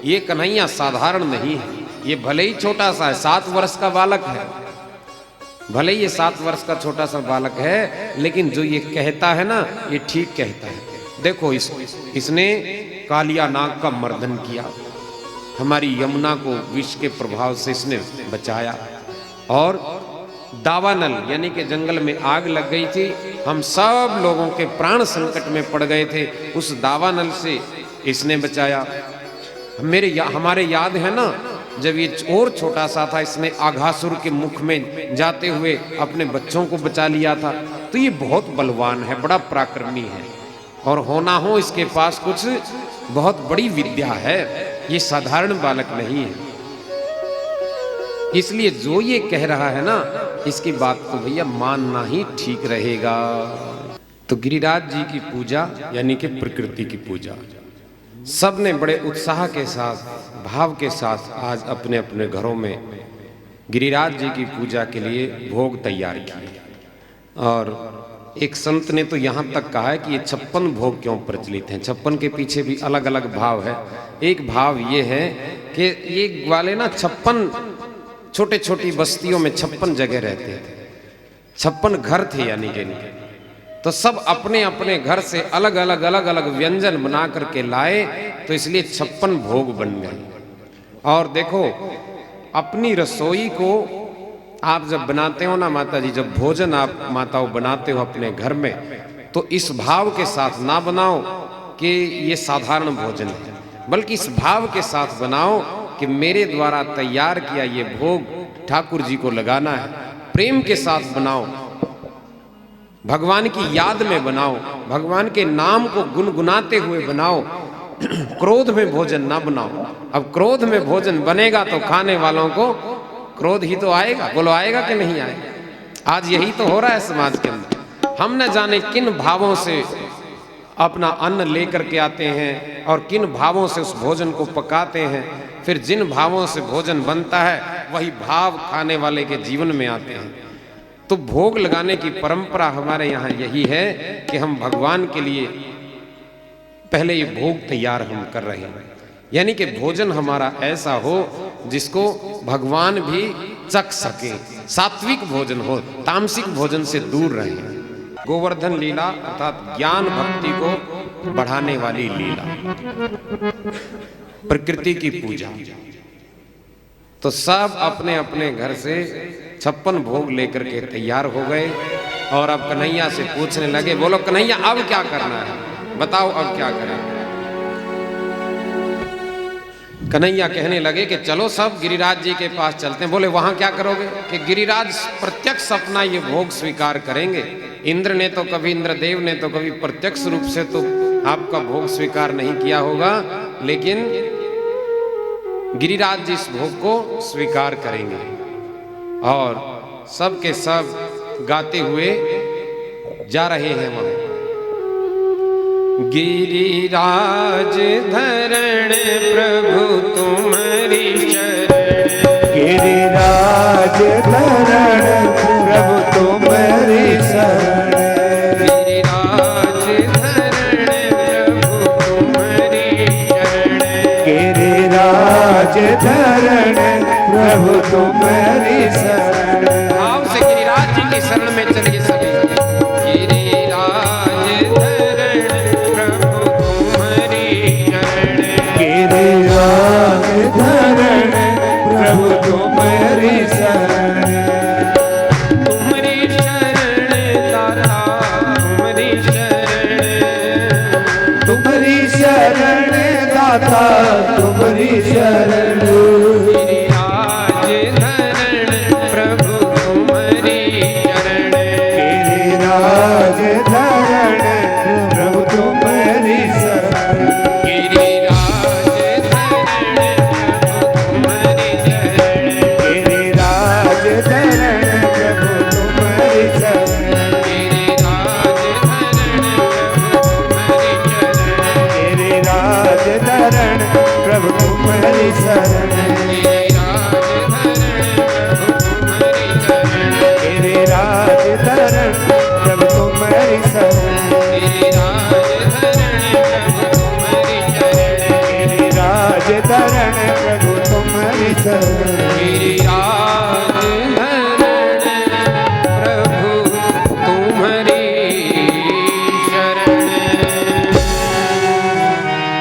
ये कन्हैया साधारण नहीं है, ये भले ही छोटा सा है, 7 वर्ष का बालक है, भले ही ये 7 वर्ष का छोटा सा बालक है, लेकिन जो ये कहता है ना ये ठीक कहता है। देखो इसने कालिया नाग का मर्दन किया, हमारी यमुना को विष के प्रभाव से इसने बचाया, और दावानल यानी कि जंगल में आग लग गई थी, हम सब लोगों के प्राण संकट में पड़ गए थे, उस दावानल से इसने बचाया। हमारे याद है ना, जब ये और छोटा सा था, इसने आघासुर के मुख में जाते हुए अपने बच्चों को बचा लिया था। तो ये बहुत बलवान है, बड़ा पराक्रमी है, और होना हो इसके पास कुछ बहुत बड़ी विद्या है, ये साधारण बालक नहीं है। इसलिए जो ये कह रहा है ना, इसकी बात को भैया मानना ही ठीक रहेगा। तो गिरिराज जी की पूजा यानी कि प्रकृति की पूजा, सब ने बड़े उत्साह के साथ, भाव के साथ आज अपने अपने घरों में गिरिराज जी की पूजा के लिए भोग तैयार किए। और एक संत ने तो यहाँ तक कहा है कि ये 56 भोग क्यों प्रचलित हैं। 56 के पीछे भी अलग अलग भाव है। एक भाव ये है कि ये वाले ना 56 छोटे छोटी बस्तियों में 56 जगह रहते थे, 56 घर थे यानी कि, तो सब अपने अपने घर से अलग अलग व्यंजन बना करके लाए, तो इसलिए 56 भोग बन गए। और देखो अपनी रसोई को आप जब बनाते हो ना माता जी, जब भोजन आप माताओं बनाते हो अपने घर में, तो इस भाव के साथ ना बनाओ कि ये साधारण भोजन है, बल्कि इस भाव के साथ बनाओ कि मेरे द्वारा तैयार किया ये भोग ठाकुर जी को लगाना है। प्रेम के साथ बनाओ, भगवान की याद में बनाओ, भगवान के नाम को गुनगुनाते हुए बनाओ। क्रोध में भोजन ना बनाओ। अब क्रोध में भोजन बनेगा तो खाने वालों को क्रोध ही तो आएगा। बोलो आएगा कि नहीं आएगा? आज यही तो हो रहा है समाज के अंदर। हम न जाने किन भावों से अपना अन्न लेकर के आते हैं और किन भावों से उस भोजन को पकाते हैं, फिर जिन भावों से भोजन बनता है वही भाव खाने वाले के जीवन में आते हैं। तो भोग लगाने की परंपरा हमारे यहाँ यही है कि हम भगवान के लिए पहले ये भोग तैयार हम कर रहे हैं, यानी कि भोजन हमारा ऐसा हो जिसको भगवान भी चख सके, सात्विक भोजन हो, तामसिक भोजन से दूर रहे। गोवर्धन लीला अर्थात ज्ञान भक्ति को बढ़ाने वाली लीला, प्रकृति की पूजा। तो सब अपने अपने घर से 56 भोग लेकर के तैयार हो गए और अब कन्हैया से पूछने लगे, बोलो कन्हैया अब क्या करना है, बताओ अब क्या करें। कन्हैया कहने लगे कि चलो सब गिरिराज जी के पास चलते हैं। बोले वहां क्या करोगे? कि गिरिराज प्रत्यक्ष अपना ये भोग स्वीकार करेंगे। इंद्र ने तो कभी, इंद्रदेव ने तो कभी प्रत्यक्ष रूप से तो आपका भोग स्वीकार नहीं किया होगा, लेकिन गिरिराज जी इस भोग को स्वीकार करेंगे। और सब के सब गाते हुए जा रहे हैं वहां। गिरिराज धरण प्रभु तुम्हारी शरण, गिरिराज धरण प्रभु तुम्हारी शरण, गिरिराज धरण प्रभु तुम्हारी शरण, गिरिराज धरण प्रभु तुम्हारी शरण। भाव से गिरिराज जी की शरण में चलिए सभी। धरण प्रभु तुम्हारी शरण, तुम्हारी शरण दाता तुम्हारी शरण, तुम्हारी शरण दाता तुम्हारी शरण। गिरिराज धरण प्रभु तुम्हारी शरण, गिरिराज धरण प्रभु तुम्हारी शरण, धरण शरण गिरिराज धरण प्रभु तुम्हारी शरण।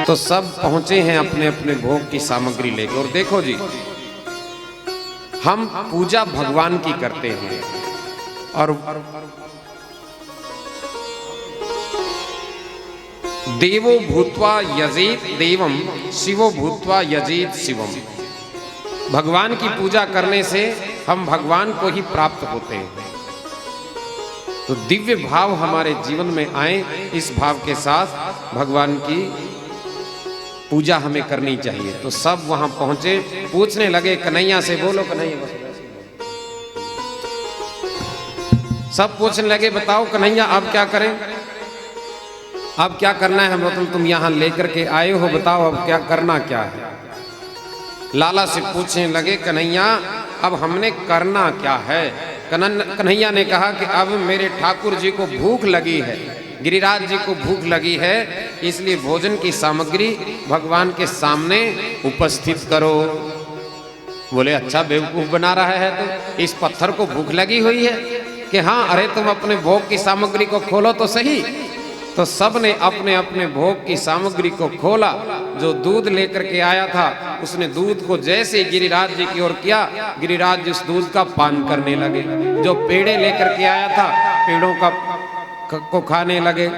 तो सब पहुंचे हैं अपने अपने भोग की सामग्री लेकर। और देखो जी, हम पूजा भगवान की करते हैं और देवो भूत्वा यजेत देवम शिवो भूत्वा यजेत शिवम। भगवान की पूजा करने से हम भगवान को ही प्राप्त होते हैं। तो दिव्य भाव हमारे जीवन में आए, इस भाव के साथ भगवान की पूजा हमें करनी चाहिए। तो सब वहां पहुंचे, पूछने लगे कन्हैया से, बोलो कन्हैया, सब पूछने लगे बताओ कन्हैया अब क्या करें, अब क्या करना है, मतलब तुम यहां लेकर के आए हो, बताओ अब क्या करना क्या है। लाला से पूछने लगे कन्हैया अब हमने करना क्या है। कन्हैया ने कहा कि अब मेरे ठाकुर जी को भूख लगी है, गिरिराज जी को भूख लगी है, इसलिए भोजन की सामग्री भगवान के सामने उपस्थित करो। बोले अच्छा बेवकूफ बना रहा है, तो इस पत्थर को भूख लगी हुई है कि हाँ, अरे तुम अपने भोग की सामग्री को खोलो तो सही। तो सब ने अपने अपने भोग की सामग्री को खोला। जो दूध लेकर के आया था उसने दूध को जैसे गिरिराज जी की ओर किया, गिरिराज जी उस दूध का पान करने लगे। जो पेड़े लेकर के आया था पेड़ों को खाने लगे।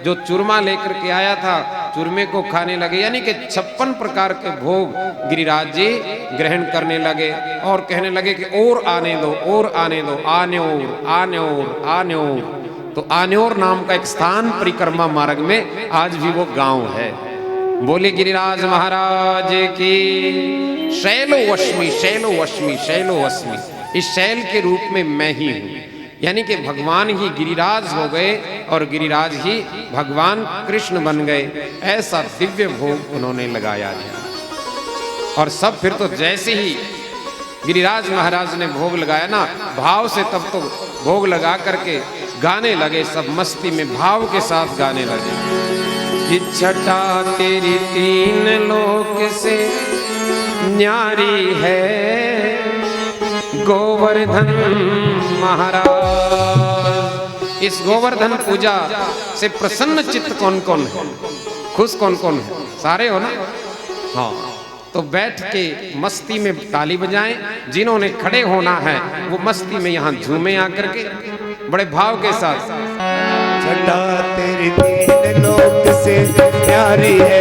जो चूरमा लेकर के आया था चूरमे को खाने लगे। यानी कि 56 प्रकार के भोग गिरिराज जी ग्रहण करने लगे और कहने लगे कि और आने दो, और आने दो, आन्योर आन्योर आन्योर। तो आन्योर नाम का एक स्थान परिक्रमा मार्ग में आज भी वो गांव है। बोले गिरिराज महाराज की। शैलो वश्मी शैलो वश्मी शैलो वश्मी, इस शैल के रूप में मैं ही हूं। यानी कि भगवान ही गिरिराज हो गए और गिरिराज ही भगवान कृष्ण बन गए। ऐसा दिव्य भोग उन्होंने लगाया था। और सब फिर तो जैसे ही गिरिराज महाराज ने भोग लगाया ना, भाव से तब तो भोग लगा करके गाने लगे, सब मस्ती में भाव के साथ गाने लगे कि छटा तेरी तीन लोक से न्यारी है गोवर्धन महाराज। इस गोवर्धन पूजा से प्रसन्न चित्त कौन कौन है, खुश कौन कौन है? सारे हो ना? हाँ, तो बैठ के मस्ती में ताली बजाएं। जिन्होंने खड़े होना है वो मस्ती में यहाँ झूमे आकर के बड़े भाव के साथ। छटा तेरी तीन लोक से प्यारी है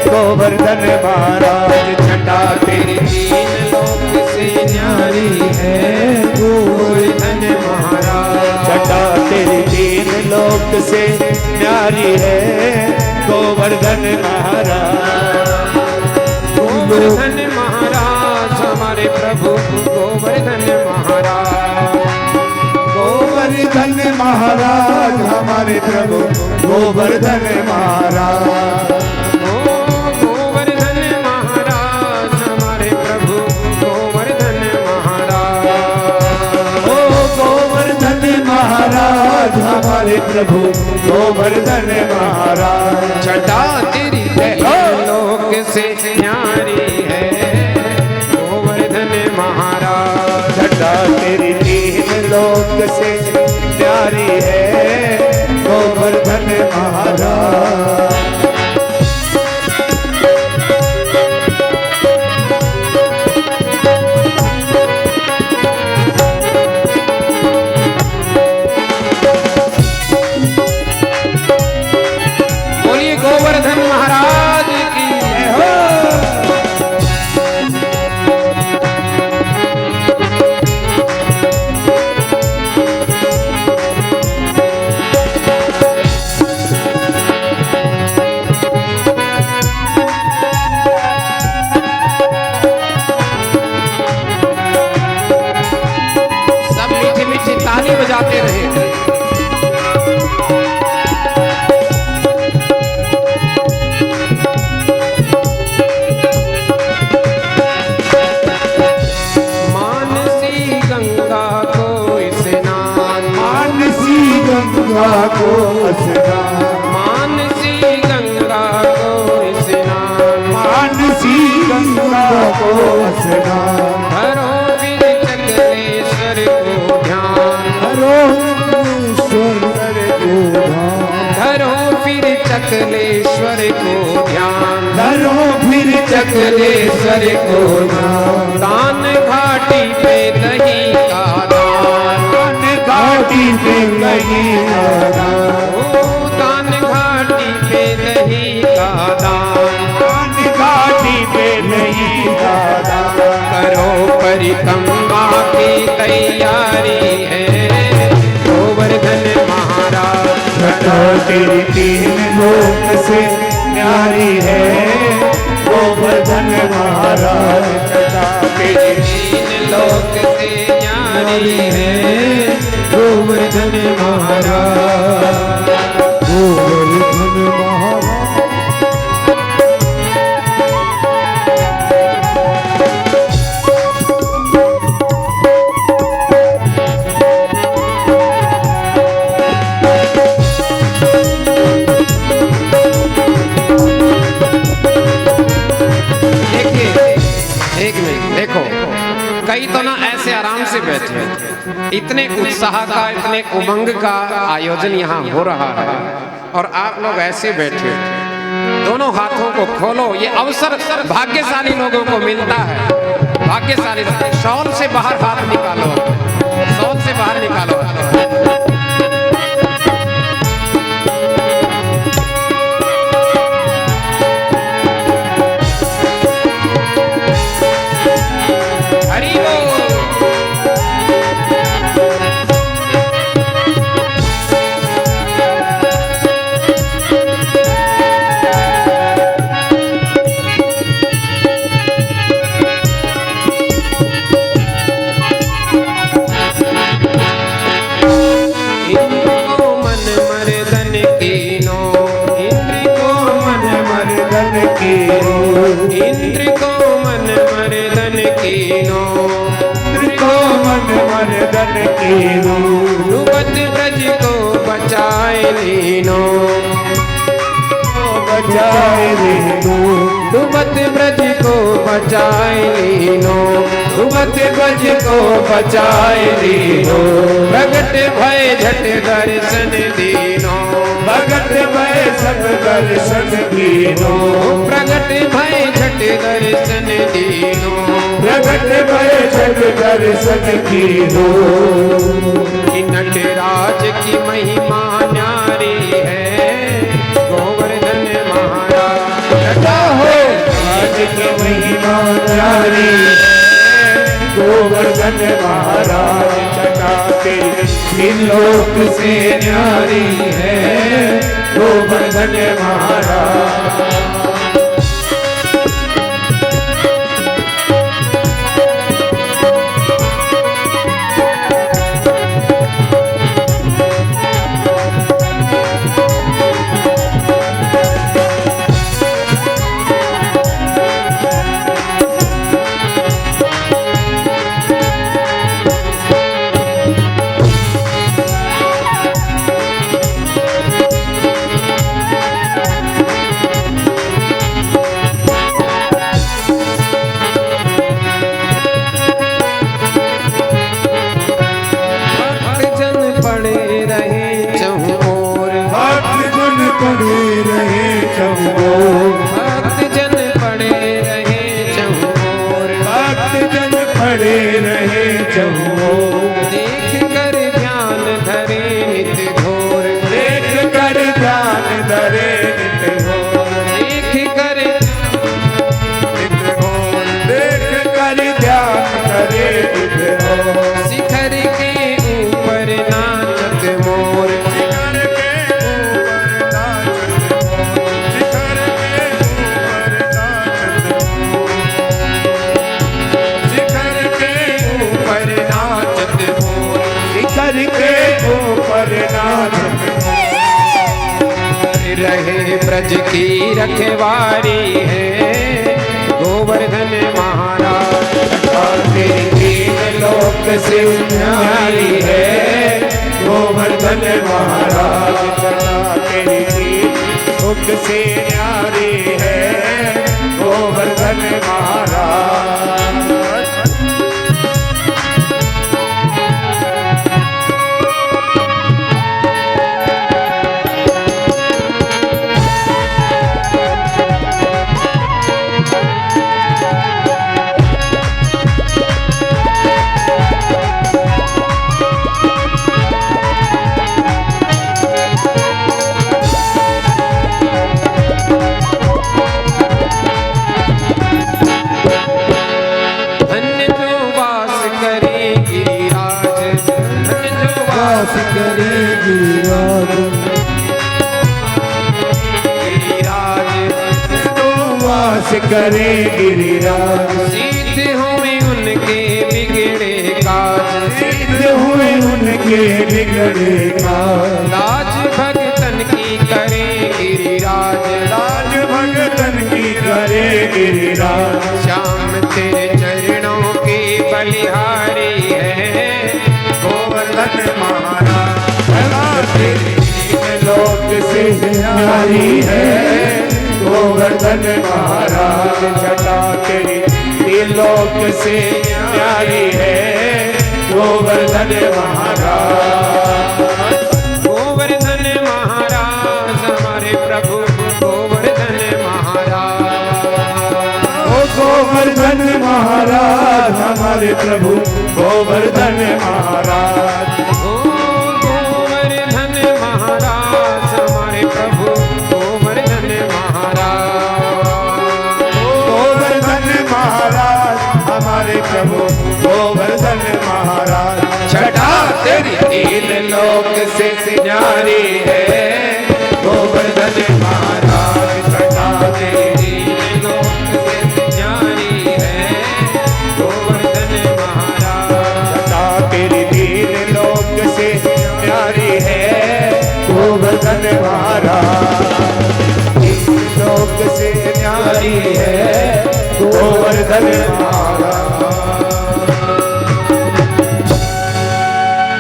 गोवर्धन महाराज। छटा तेरी तीन लोक से न्यारी है गोवर्धन महाराज। छटा तेरी तीन लोक से न्यारी है गोवर्धन महाराज। गोवर्धन महाराज हमारे प्रभु गोवर्धन महाराज। गोवर्धन महाराज हमारे प्रभु गोवर्धन महाराज। गोवर्धन महाराज हमारे प्रभु गोवर्धन महाराज। ओ गोवर्धन महाराज हमारे प्रभु गोवर्धन महाराज। छटा तेरी लोक से न्यारी है गोवर्धन महाराज। छटा तेरी तीन लोक से प्यारी है गोवर्धन महाराज। बोलिए गोवर्धन महाराज की जय हो। पापों को स्नान, धरो फिर चकलेश्वर को ध्यान, धरो ईश्वर को ध्यान, धरो फिर चकलेश्वर को ध्यान, धरो फिर चकलेश्वर को ध्यान, दान घाटी पे दही का दान, घाटी पे दही का दान, ओ दान घाटी पे दही का दान, घाटी पे दही का दान, करो परिक्रमा की तैयारी है गोवर्धन महाराज। छठा तेरी तीन लोक से न्यारी है गोवर्धन महाराज, छठा तेरी तीन लोक से न्यारी है गोवर्धन महाराज। गोवर्धन महाराज। एक मिनट देखो, कई तो ना ऐसे आराम से बैठे, इतने उत्साह का इतने उमंग का आयोजन यहाँ हो रहा है और आप लोग ऐसे बैठे, दोनों हाथों को खोलो। ये अवसर भाग्यशाली लोगों को मिलता है, भाग्यशाली। शॉल से बाहर हाथ निकालो, शॉल से बाहर निकालो। इंद्र को मन मर्दन कीनो, इंद्र को मन मर्दन कीनो, डूबत ब्रज को बचाए लीनो, बचाए लीनो, डूबत ब्रज को बचाए लीनो, डूबत ब्रज को बचाए लीनो, प्रगट भय झट दर्शन दीनो, भगत भय सब दर्शन दीनो, प्रगट भय झट दर्शन दीनो, प्रगट भय झट दर्शन दीनो। कि नटराज की महिमा न्यारी है गोवर्धन महाराज। छठा हो आज की महिमा न्यारी है गोवर्धन महाराज, छठा तेरी तीन लोक से न्यारी है गोवर्धन महाराज। रहे ब्रज की रखवारी है गोवर्धन महाराज। तेरी तीन लोक से न्यारी है गोवर्धन महाराज, तेरी तीन लोक से न्यारी है गोवर्धन महाराज। वास करे गिरिराज। सिद्ध हुए उनके बिगड़े काज, सिद्ध हुए उनके बिगड़े काज। लाज भगतन की करे गिरिराज, लाज भगतन की करे गिरिराज। श्याम तेरे चरणों के बलिहारी है गोवर्धन महाराज तेरे लोक से न्यारी है। गोवर्धन महाराज जटा तेरी लोक से न्यारी है। गोवर्धन महाराज, गोवर्धन महाराज हमारे प्रभु गोवर्धन महाराज। ओ गोवर्धन महाराज हमारे प्रभु गोवर्धन महाराज। ओ गोवर्धन महाराज हमारे प्रभु गोवर्धन महाराज। गोवर्धन महाराज हमारे प्रभु गोवर्धन महाराज। छटा तेरी तीन लोक से न्यारी है। गोवर्धन महाराज छटा तेरी तीन लोक से न्यारी है गोवर्धन महाराज। छटा तेरी तीन लोक से न्यारी है। गोवर्धन महाराज तीन लोक से न्यारी है। गोवर्धन महाराज।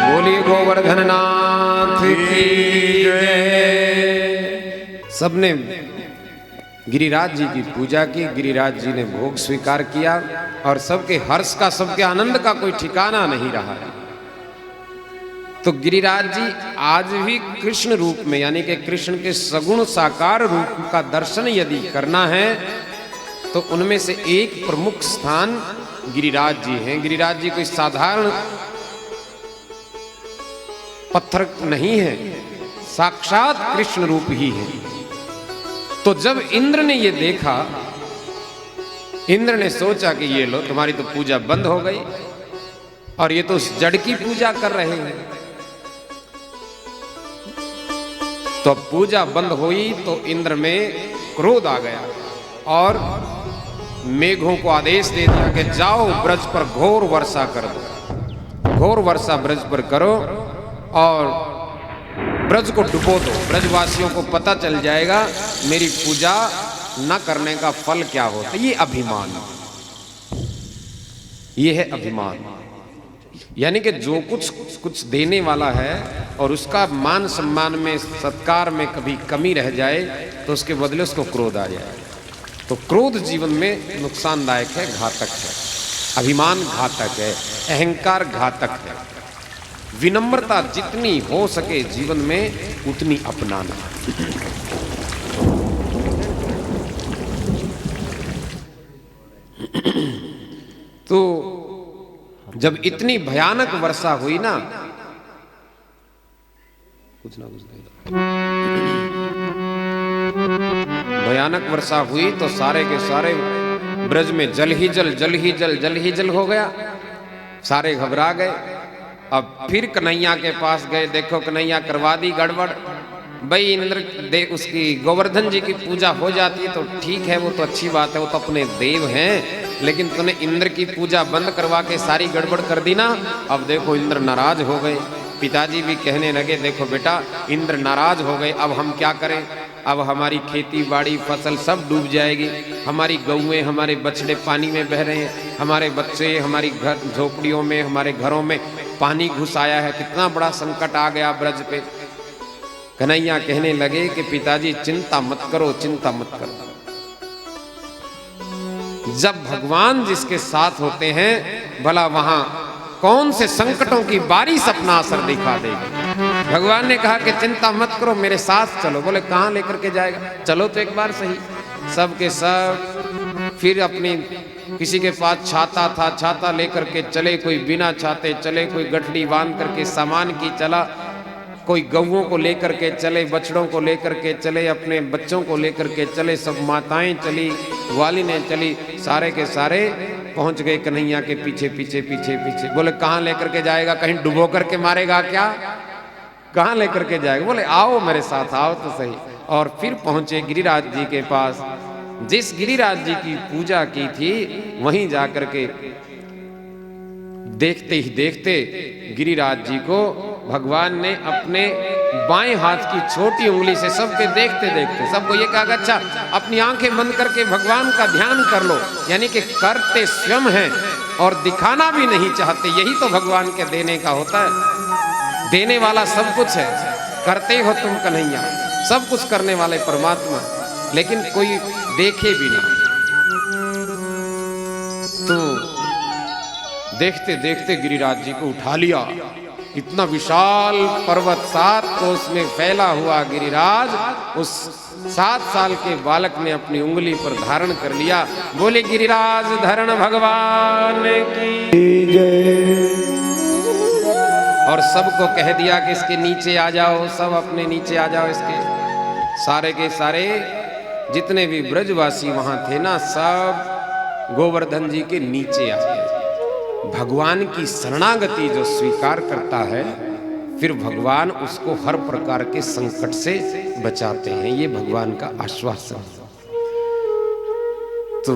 बोलिए गोवर्धन नाथ की जय। सबने गिरिराज जी की पूजा की, गिरिराज जी ने भोग स्वीकार किया और सबके हर्ष का, सबके आनंद का कोई ठिकाना नहीं रहा। तो गिरिराज जी आज भी कृष्ण रूप में, यानी कि कृष्ण के सगुण साकार रूप का दर्शन यदि करना है तो उनमें से एक प्रमुख स्थान गिरिराज जी हैं। गिरिराज जी कोई साधारण पत्थर नहीं है, साक्षात कृष्ण रूप ही है। तो जब इंद्र ने ये देखा, इंद्र ने सोचा कि ये लो तुम्हारी तो पूजा बंद हो गई और ये तो उस जड़ की पूजा कर रहे हैं। तो अब पूजा बंद हुई तो इंद्र में क्रोध आ गया और मेघों को आदेश दे दिया कि जाओ ब्रज पर घोर वर्षा कर दो, घोर वर्षा ब्रज पर करो और ब्रज को डुबो दो। ब्रजवासियों को पता चल जाएगा मेरी पूजा न करने का फल क्या होता। ये अभिमान, ये है अभिमान। यानी कि जो कुछ देने वाला है और उसका मान सम्मान में, सत्कार में कभी कमी रह जाए तो उसके बदले उसको क्रोध आ जाए। तो क्रोध जीवन में नुकसानदायक है, घातक है। अभिमान घातक है, अहंकार घातक है। विनम्रता जितनी हो सके जीवन में उतनी अपनाना। तो जब इतनी भयानक वर्षा हुई ना, कुछ भयानक वर्षा हुई तो सारे के सारे ब्रज में जल ही जल हो गया। सारे घबरा गए। अब फिर कन्हैया के पास गए, देखो कन्हैया करवा दी गड़बड़। भाई इंद्र देख, उसकी गोवर्धन जी की पूजा हो जाती है तो ठीक है, वो तो अच्छी बात है, वो तो अपने देव हैं, लेकिन तूने इंद्र की पूजा बंद करवा के सारी गड़बड़ कर दी ना। अब देखो इंद्र नाराज हो गए। पिताजी भी कहने लगे देखो बेटा इंद्र नाराज हो गए, अब हम क्या करें। अब हमारी खेती बाड़ी फसल सब डूब जाएगी, हमारी गौएं हमारे बछड़े पानी में बह रहे हैं, हमारे बच्चे हमारी घर झोपड़ियों में, हमारे घरों में पानी घुस आया है, कितना बड़ा संकट आ गया ब्रज पे। कन्हैया कहने लगे कि पिताजी चिंता मत करो, चिंता मत करो। जब भगवान जिसके साथ होते हैं भला वहां कौन से संकटों की बारिश अपना असर दिखा देगी। भगवान ने कहा कि चिंता मत करो, मेरे साथ चलो। बोले कहाँ लेकर के जाएगा, चलो तो एक बार सही। सब के सब फिर अपनी, किसी के पास छाता था, छाता लेकर के चले, कोई बिना छाते चले, कोई गठड़ी बांध करके सामान की चला, कोई गऊओं को लेकर के चले, बछड़ों को लेकर के चले, अपने बच्चों को लेकर के चले, सब माताएं चली, वालिनें चली, सारे के सारे पहुंच गए कन्हैया के पीछे पीछे पीछे पीछे। बोले कहाँ लेकर के जाएगा, कहीं डुबो करके मारेगा क्या, कहाँ लेकर के जाएगा। बोले आओ मेरे साथ, आओ तो सही। और फिर पहुंचे गिरिराज जी के पास। जिस गिरिराज जी की पूजा की थी वहीं जाकर के देखते ही देखते गिरिराज जी को भगवान ने अपने बाएं हाथ की छोटी उंगली से सबके देखते देखते सबको ये कहा, अच्छा अपनी आंखें बंद करके भगवान का ध्यान कर लो। यानी कि करते स्वयं हैं और दिखाना भी नहीं चाहते। यही तो भगवान के देने का होता है। देने वाला सब कुछ है, करते हो तुम कन्हैया, सब कुछ करने वाले परमात्मा, लेकिन कोई देखे भी नहीं। तो देखते देखते गिरिराज जी को उठा लिया। इतना विशाल पर्वत 7 कोस में फैला हुआ गिरिराज उस 7 साल के बालक ने अपनी उंगली पर धारण कर लिया। बोले गिरिराज धरण भगवान की जय। और सबको कह दिया कि इसके नीचे आ जाओ, सब अपने नीचे आ जाओ। इसके सारे के सारे जितने भी ब्रजवासी वहां थे ना, सब गोवर्धन जी के नीचे आ गए। भगवान की शरणागति जो स्वीकार करता है, फिर भगवान उसको हर प्रकार के संकट से बचाते हैं। ये भगवान का आश्वासन। तो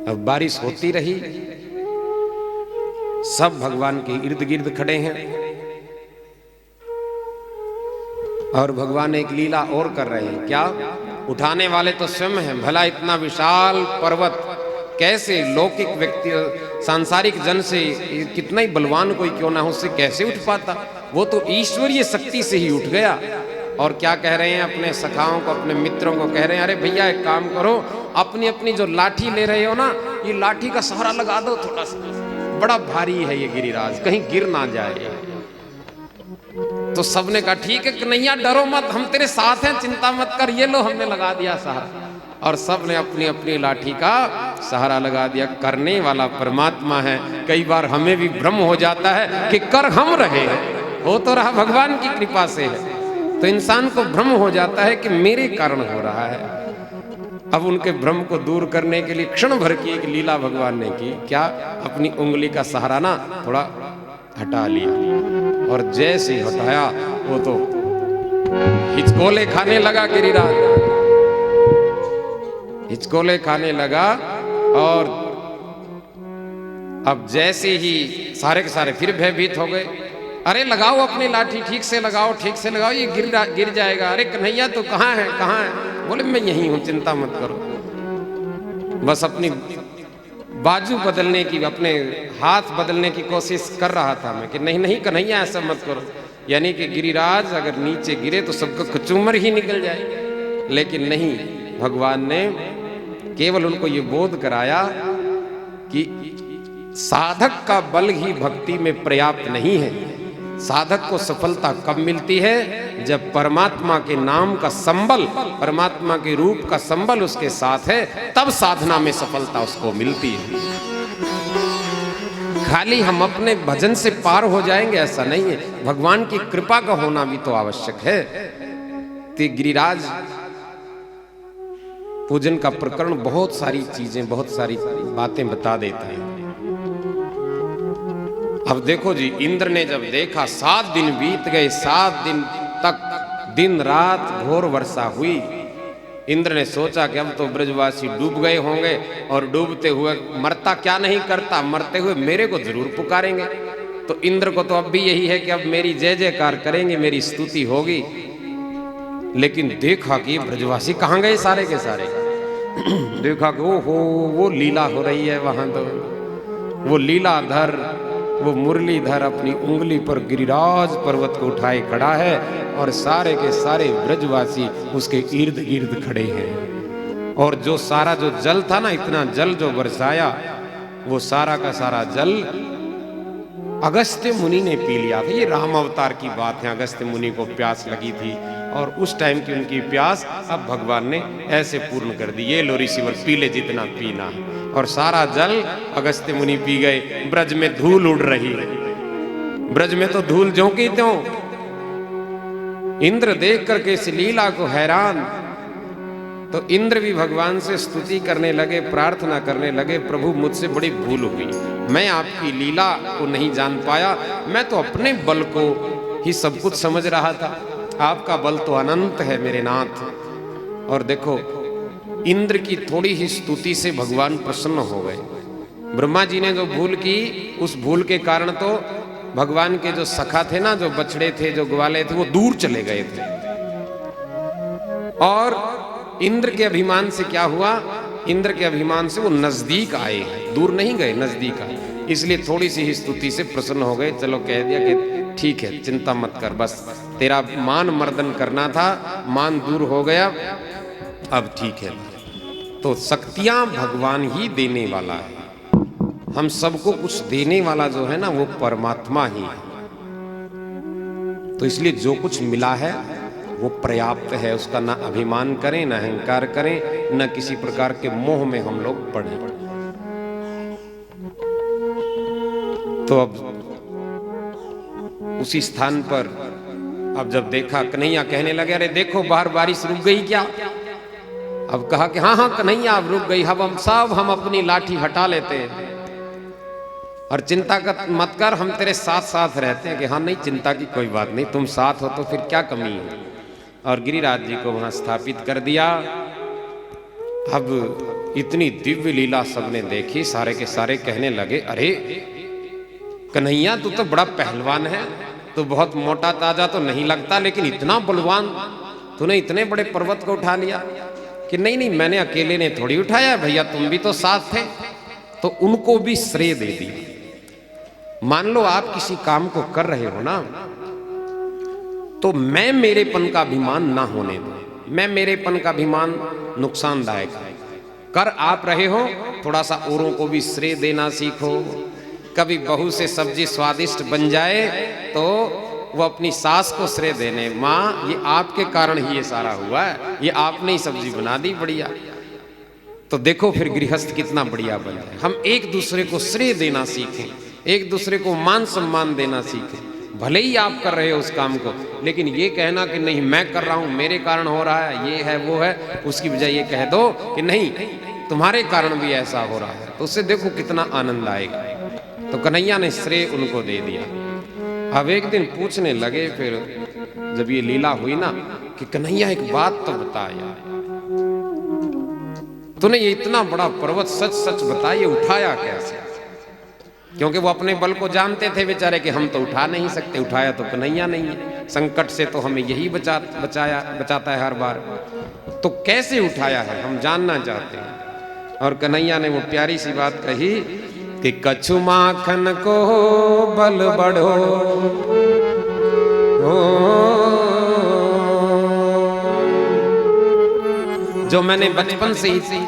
अब बारिश होती रही, सब भगवान के इर्द गिर्द खड़े हैं और भगवान एक लीला और कर रहे हैं। क्या? उठाने वाले तो स्वयं हैं। भला इतना विशाल पर्वत कैसे लौकिक व्यक्ति, सांसारिक जन से, कितना ही बलवान कोई क्यों ना हो, उससे कैसे उठ पाता? वो तो ईश्वरीय शक्ति से ही उठ गया। और क्या कह रहे हैं अपने सखाओं को, अपने मित्रों को कह रहे हैं, अरे भैया एक काम करो, अपनी अपनी जो लाठी ले रहे हो ना, ये लाठी का सहारा लगा दो थोड़ा सा, बड़ा भारी है ये गिरिराज, कहीं गिर ना जाए। तो सबने कहा ठीक है कन्हैया, डरो मत, हम तेरे साथ हैं, चिंता मत कर, ये लो हमने लगा दिया सहारा। और सब ने अपनी अपनी लाठी का सहारा लगा दिया। करने वाला परमात्मा है। कई बार हमें भी भ्रम हो जाता है कि कर हम रहे हैं, हो तो रहा भगवान की कृपा से है। तो इंसान को भ्रम हो जाता है कि मेरे कारण हो रहा है। अब उनके भ्रम को दूर करने के लिए क्षण भर की एक लीला भगवान ने की। क्या? अपनी उंगली का सहारा ना थोड़ा हटा लिया, और जैसे ही हटाया वो तो हिचकोले खाने लगा गिरिराज, हिचकोले खाने लगा। और अब जैसे ही सारे के सारे फिर भयभीत हो गए। अरे लगाओ अपनी लाठी, ठीक से लगाओ, ठीक से लगाओ, ये गिर जाएगा। अरे कन्हैया तो कहाँ है, कहाँ है? बोले मैं यहीं हूं, चिंता मत करो। बस अपनी बाजू बदलने की, अपने हाथ बदलने की कोशिश कर रहा था मैं कि नहीं नहीं कन्हैया ऐसा मत करो। यानी कि गिरिराज अगर नीचे गिरे तो सबका कचूमर ही निकल जाए। लेकिन नहीं, भगवान ने केवल उनको ये बोध कराया कि साधक का बल ही भक्ति में पर्याप्त नहीं है। साधक को सफलता कब मिलती है? जब परमात्मा के नाम का संबल, परमात्मा के रूप का संबल उसके साथ है, तब साधना में सफलता उसको मिलती है। खाली हम अपने भजन से पार हो जाएंगे ऐसा नहीं है, भगवान की कृपा का होना भी तो आवश्यक है। तो गिरिराज पूजन का प्रकरण बहुत सारी चीजें, बहुत सारी बातें बता देता है। अब देखो जी, इंद्र ने जब देखा 7 दिन बीत गए, 7 दिन तक दिन रात घोर वर्षा हुई। इंद्र ने सोचा कि अब तो ब्रजवासी डूब गए होंगे, और डूबते हुए मरता क्या नहीं करता, मरते हुए मेरे को जरूर पुकारेंगे। तो इंद्र को तो अब भी यही है कि अब मेरी जय जयकार करेंगे, मेरी स्तुति होगी। लेकिन देखा कि ब्रजवासी कहाँ गए सारे के सारे। देखा कि ओहो वो लीला हो रही है वहां, तो वो लीलाधर, वो मुरलीधर अपनी उंगली पर गिरिराज पर्वत को उठाए खड़ा है, और सारे के सारे ब्रजवासी उसके इर्द गिर्द खड़े हैं। और जो सारा जो जल था ना, इतना जल जो बरसाया, वो सारा का सारा जल अगस्त्य मुनि ने पी लिया था। ये राम अवतार की बात है। अगस्त्य मुनि को प्यास लगी थी, और उस टाइम की उनकी प्यास अब भगवान ने ऐसे पूर्ण कर दी। ये लो ऋषिवर, पी ले जितना पीना। और सारा जल अगस्त्य मुनि पी गए। ब्रज में धूल उड़ रही है, ब्रज में तो धूल ज्यों की त्यों। इंद्र देख करके इस लीला को हैरान, तो इंद्र भी भगवान से स्तुति करने लगे, प्रार्थना करने लगे, प्रभु मुझसे बड़ी भूल हुई, मैं आपकी लीला को नहीं जान पाया, मैं तो अपने बल को ही सब कुछ समझ रहा था, आपका बल तो अनंत है मेरे नाथ। और देखो इंद्र की थोड़ी ही स्तुति से भगवान प्रसन्न हो गए। ब्रह्मा जी ने जो भूल की, उस भूल के कारण तो भगवान के जो सखा थे ना, जो बछड़े थे, जो ग्वाले थे, वो दूर चले गए थे। और इंद्र के अभिमान से क्या हुआ, इंद्र के अभिमान से वो नजदीक आए, दूर नहीं गए, नजदीक आए। इसलिए थोड़ी सी ही स्तुति से प्रसन्न हो गए। चलो कह दिया कि ठीक है, चिंता मत कर, बस तेरा मान मर्दन करना था, मान दूर हो गया, अब ठीक है। तो शक्तियां भगवान ही देने वाला है। हम सबको कुछ देने वाला जो है ना, वो परमात्मा ही है। तो इसलिए जो कुछ मिला है वो पर्याप्त है, उसका ना अभिमान करें, ना अहंकार करें, ना किसी प्रकार के मोह में हम लोग पड़े। तो अब उसी स्थान पर अब जब देखा, कन्हैया कहने लगे, अरे देखो बाहर बारिश रुक गई क्या? अब कहा कि हाँ हाँ कन्हैया अब रुक गई, अब हम अपनी लाठी हटा लेते हैं और चिंता मत कर, हम तेरे साथ साथ रहते हैं। कि हाँ नहीं, चिंता की कोई बात नहीं, तुम साथ हो तो फिर क्या कमी है। और गिरिराज जी को वहां स्थापित कर दिया। अब इतनी दिव्य लीला सबने देखी, सारे के सारे कहने लगे, अरे कन्हैया तू तो बड़ा पहलवान है, तो बहुत मोटा ताजा तो नहीं लगता, लेकिन इतना बलवान, तूने इतने बड़े पर्वत को उठा लिया। कि नहीं नहीं, मैंने अकेले ने थोड़ी उठाया, भैया तुम भी तो साथ थे। तो उनको भी श्रेय दे दिया। मान लो आप किसी काम को कर रहे हो ना, तो मैं मेरेपन का अभिमान ना होने दो। मैं मेरेपन का अभिमान नुकसानदायक है। कर आप रहे हो, थोड़ा सा औरों को भी श्रेय देना सीखो। कभी बहू से सब्जी स्वादिष्ट बन जाए तो वो अपनी सास को श्रेय देने, माँ ये आपके कारण ही ये सारा हुआ है, ये आपने ही सब्जी बना दी बढ़िया। तो देखो फिर गृहस्थ कितना बढ़िया बन जाए। हम एक दूसरे को श्रेय देना सीखें, एक दूसरे को मान सम्मान देना सीखें। भले ही आप कर रहे हो उस काम को, लेकिन ये कहना कि नहीं मैं कर रहा हूं, मेरे कारण हो रहा है, ये है वो है, उसकी बजाय ये कह दो कि नहीं तुम्हारे कारण भी ऐसा हो रहा है। तो उससे देखो कितना आनंद आएगा। तो कन्हैया ने श्रेय उनको दे दिया। अब एक दिन पूछने लगे, फिर जब ये लीला हुई ना, कि कन्हैया एक बात तो बता यार, तूने ये इतना बड़ा पर्वत सच सच बता, ये उठाया कैसे? क्योंकि वो अपने बल को जानते थे बेचारे कि हम तो उठा नहीं सकते, उठाया तो कन्हैया नहीं है, संकट से तो हमें यही बचाता है हर बार। तो कैसे उठाया है हम जानना चाहते हैं। और कन्हैया ने वो प्यारी सी बात कही कि कछु माखन को बल बढ़ो, जो मैंने बचपन से ही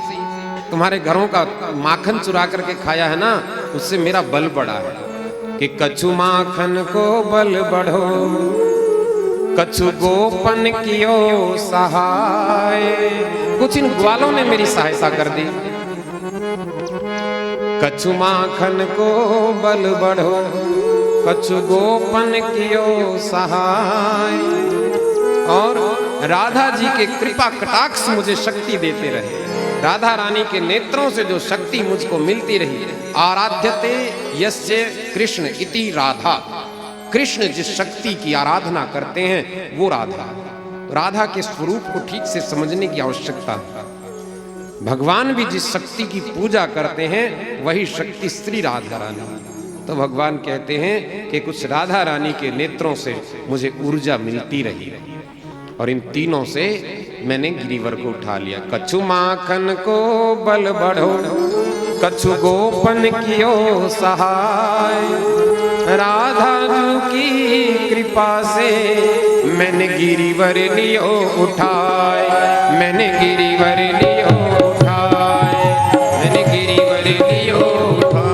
तुम्हारे घरों का माखन चुरा करके खाया है ना, उससे मेरा बल बढ़ा है। कि कछु माखन को बल बढ़ो, कछु गोपन कियो सहाय। कुछ इन ग्वालों ने मेरी सहायता कर दी। कछु माखन को बल बढ़ो, कछु गोपन कियो सहाय। और राधा जी के कृपा कटाक्ष मुझे शक्ति देते रहे। राधा रानी के नेत्रों से जो शक्ति मुझको मिलती रही। आराध्यते यस्य कृष्ण इति राधा। कृष्ण जिस शक्ति की आराधना करते हैं वो राधा। राधा के स्वरूप को ठीक से समझने की आवश्यकता है। भगवान भी जिस शक्ति की पूजा करते हैं वही शक्ति श्री राधा रानी। तो भगवान कहते हैं कि कुछ राधा रानी के नेत्रों से मुझे ऊर्जा मिलती रही, और इन तीनों से मैंने गिरिवर को उठा लिया। कछु माखन को बल बढ़ो, कछु गोपन कियो सहाय। राधा जी की कृपा से मैंने गिरिवर लियो उठाए, मैंने गिरिवर लियो उठाए, मैंने गिरिवर लियो उठाए।